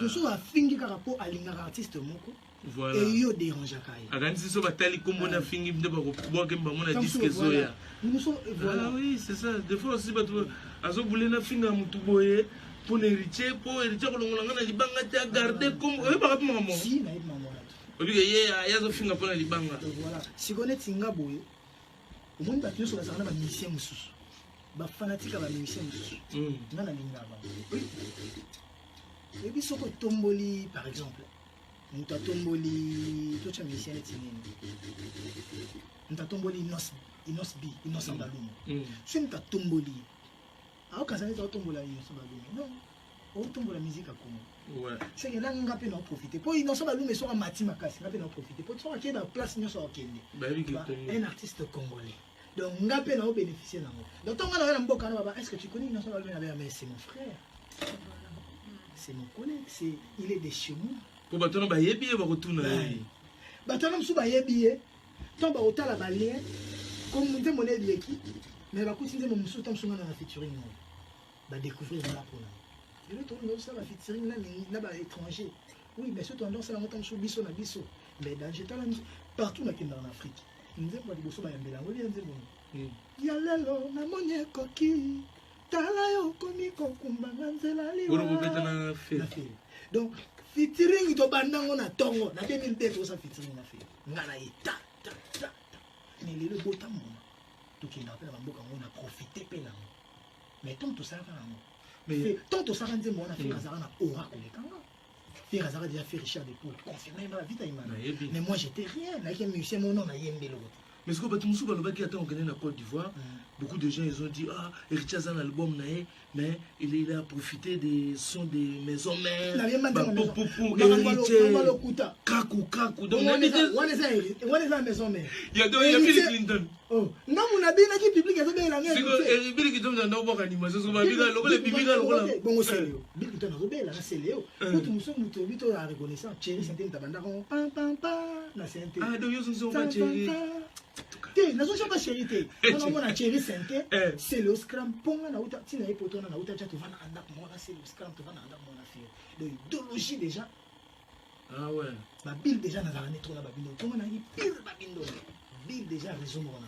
Speaker 1: mususu a fingi ka rapport à l'ingara artiste moko
Speaker 2: voilà
Speaker 1: et yo dérange kai
Speaker 2: akanisi so batali kombo na fingi mde ba ko boke mbamo na disque zoya voilà oui c'est ça des fois aussi bato azo boule na finga mutu boye pour héritier ko longola ngana libanga te garder comme e ba kapima mo
Speaker 1: si na maman
Speaker 2: obi ke ye ya zo finga pour na libanga
Speaker 1: voilà si connaît tinga boye au monde ba tioso bazana ba musicien mususu ba fanatique ba musicien mususu ngana linga ba et puis soko tomboli par exemple mutu atomboli tocha musicien etinini mutu atomboli inos balumu so mutu atomboli aokazana eza otombola inos balumu non otombola musique akomo
Speaker 2: ouais
Speaker 1: c'est que là nga pe na profiter po inos balumu esoka mati makasi nga pe na profiter po soka ke na place nyonso akende un artiste congolais donc nga pe na bénéficier nango donc tonga na mboka na baba est-ce que tu connais inos balumu na mais c'est mon frère c'est mon collègue c'est il est de chez moi
Speaker 2: pour batono ba yebi ba kotuna
Speaker 1: batono msu ba yebi to ba otala ba lien comme nte moné bieki mais ba kuti nte mo msu to msunga na featuring no ba découvrir la pona et le tourne ça la featuring na ba étranger oui mais surtout tendance la motam sur biso na biso mais dans j'étais là partout na kenda en Afrique nze mo liboso ba yambela ngoli nze mo ya lelo na monye koki tala yo komi kokumba nzela li
Speaker 2: pour vous mettre na fait
Speaker 1: donc featuring to bandango na tongo na 2002 to sa featuring na fait ngana ita ta mais le botam to ki na pela mboka ngona profiter pe na mais tant to ça mais tant to ça nze mo na fait kazara na aura kolekanga fait kazara déjà fait Richard de pour confirmer ma vie taïmana mais moi j'étais rien na ki musicien mon nom na yembelo
Speaker 2: mais ce que batu musu balobaki ata okende na Côte d'Ivoire beaucoup de gens ils ont dit ah héritier a un album nae mais il a profité des sons des maisons mères pour héritier kaku donc
Speaker 1: on est la maison mère
Speaker 2: il y a Bill Clinton
Speaker 1: oh non mon abi na ki public azo bela ngé
Speaker 2: c'est Bill Clinton na no boka animation so ba biga lokole bibiga lokola
Speaker 1: bon c'est Bill Clinton azo bela na c'est Léo tout musu muto bito la reconnaissance chéri c'était tabanda ko pam pam na c'est
Speaker 2: ah donc yo sont pas chéri
Speaker 1: nazo chapa chéri on a chéri sente c'est le scram ponga na uta tina epoto na uta tu vana anda moi c'est le scram tu vana anda moi na fille de idéologie déjà
Speaker 2: ah ouais
Speaker 1: ba Bill déjà na zalane to na ba bindo to na yi pire ba bindo Bill déjà raison mona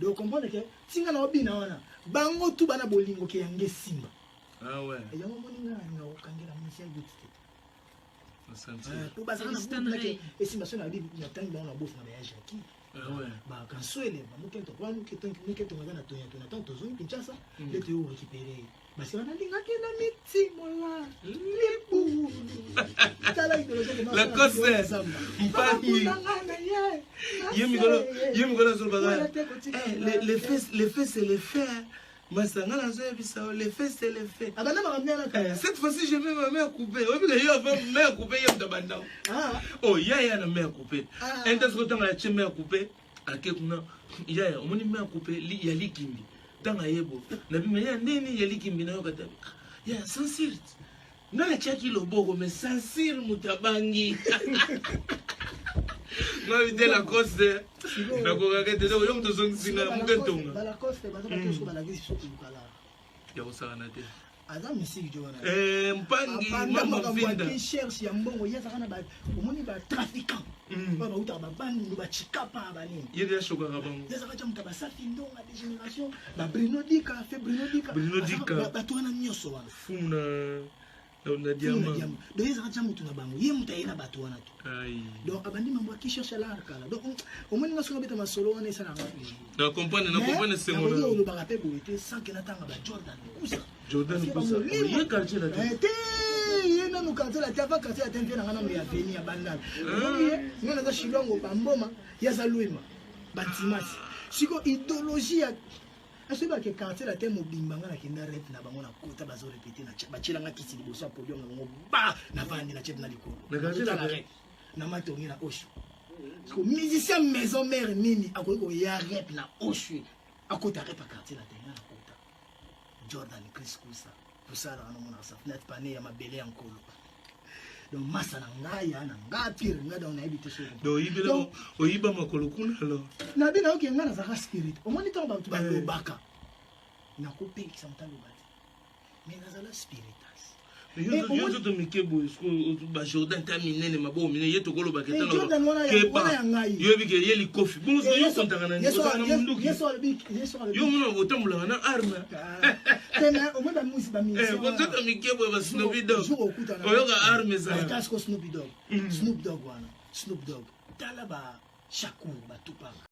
Speaker 1: donc comprendre que tinga na obina wana bango tu bana bolingo ke yange simba
Speaker 2: ah ouais
Speaker 1: et yango moninga na okangela monsieur Gutite
Speaker 2: asante
Speaker 1: pour bazana na ke estimation na Bill na tanga na bof na ba Jackie
Speaker 2: ah ouais
Speaker 1: bah quand soele ba mokento kwa mokento ngana tonya tona tanto zoni Kinshasa le te récupérer bah c'est on a linga ke na mitimola libu
Speaker 2: la cause mpaki yemigolo zo baga les faits c'est les faits masanga na zo bisao les faits c'est les faits
Speaker 1: abana ba
Speaker 2: cette fois-ci je mets ma main coupée obi que yo va main coupée yem tabanda oh ya na main coupée entes ko tanga ya main coupée akekuna ya omoni main coupée ya likimbi tanga yebo na bima ya nini ya likimbi na yo kata ya sincere na chaki loboko mais sincere mutabangi no vite la cause na ko ka te yo mto zonga mukentonga
Speaker 1: la cause ba to so ba la gisi so kala
Speaker 2: ya kosakana te
Speaker 1: aza misiki jo wana
Speaker 2: mpangi
Speaker 1: mama
Speaker 2: mama vinda
Speaker 1: cherche ya mbongo yazaka na ba omoni ba trafiquant ba uta ba bandi ba chikapa ba nini
Speaker 2: yeli ya shokaka bango
Speaker 1: yazaka jamuta ba safi ndonga de génération ba Bruno Dika fait Bruno Dika ba to wana nyoso wana
Speaker 2: fum na diamant
Speaker 1: donc yazaka jamutu na bango ye muta yena ba to wana to
Speaker 2: ai
Speaker 1: donc abandi mambo qui cherche la kala donc omoni na songa beta masolo wana esala ngapi
Speaker 2: na comprendre sengo
Speaker 1: na lo ba rapé bo ete sans que natanga ba Jordan
Speaker 2: Kusa ye quartier la
Speaker 1: te ye na no quartier la tava quartier la tente na ngana mo ya veni ya bandana ye ngana za shilongo bamboma ya za luima batimasi siko idéologie ya asoba ke quartier la te mo bimbanga na kinda rep na bango na kota bazo répéter na bachila nga kisi liboso a podium ngo ba na vandi na chep na likolo
Speaker 2: na quartier la
Speaker 1: rep na matongi na osho ko musicien maison mère nini akoiko ya rep na osho akota rep quartier la te na kota Jordan Chris Kusa kusala wana mona sa net pane ya mabele ya nkolo donc masa na ngaya na ngapire ngada ona ebite so
Speaker 2: do yibelo oyiba makolo kuna lo
Speaker 1: na bina oke ngana za spirit omoni to ba ba lobaka na ko pe ki samtalo ba mais na za spiritas
Speaker 2: yo to mikebo ba Jordan terminé ne mabo mine yeto kolo ba ketano
Speaker 1: Jordan wana ngai
Speaker 2: yo bike yeli kofi bungu yo kontaka na munduki yo mona otambula na arme
Speaker 1: tena o manda musi ba misi
Speaker 2: bonzoto mikebo ba Snoop Dogg oyo ga arme za
Speaker 1: kasko Snoop Dogg wana Snoop Dogg tala ba Shakur ba Tupac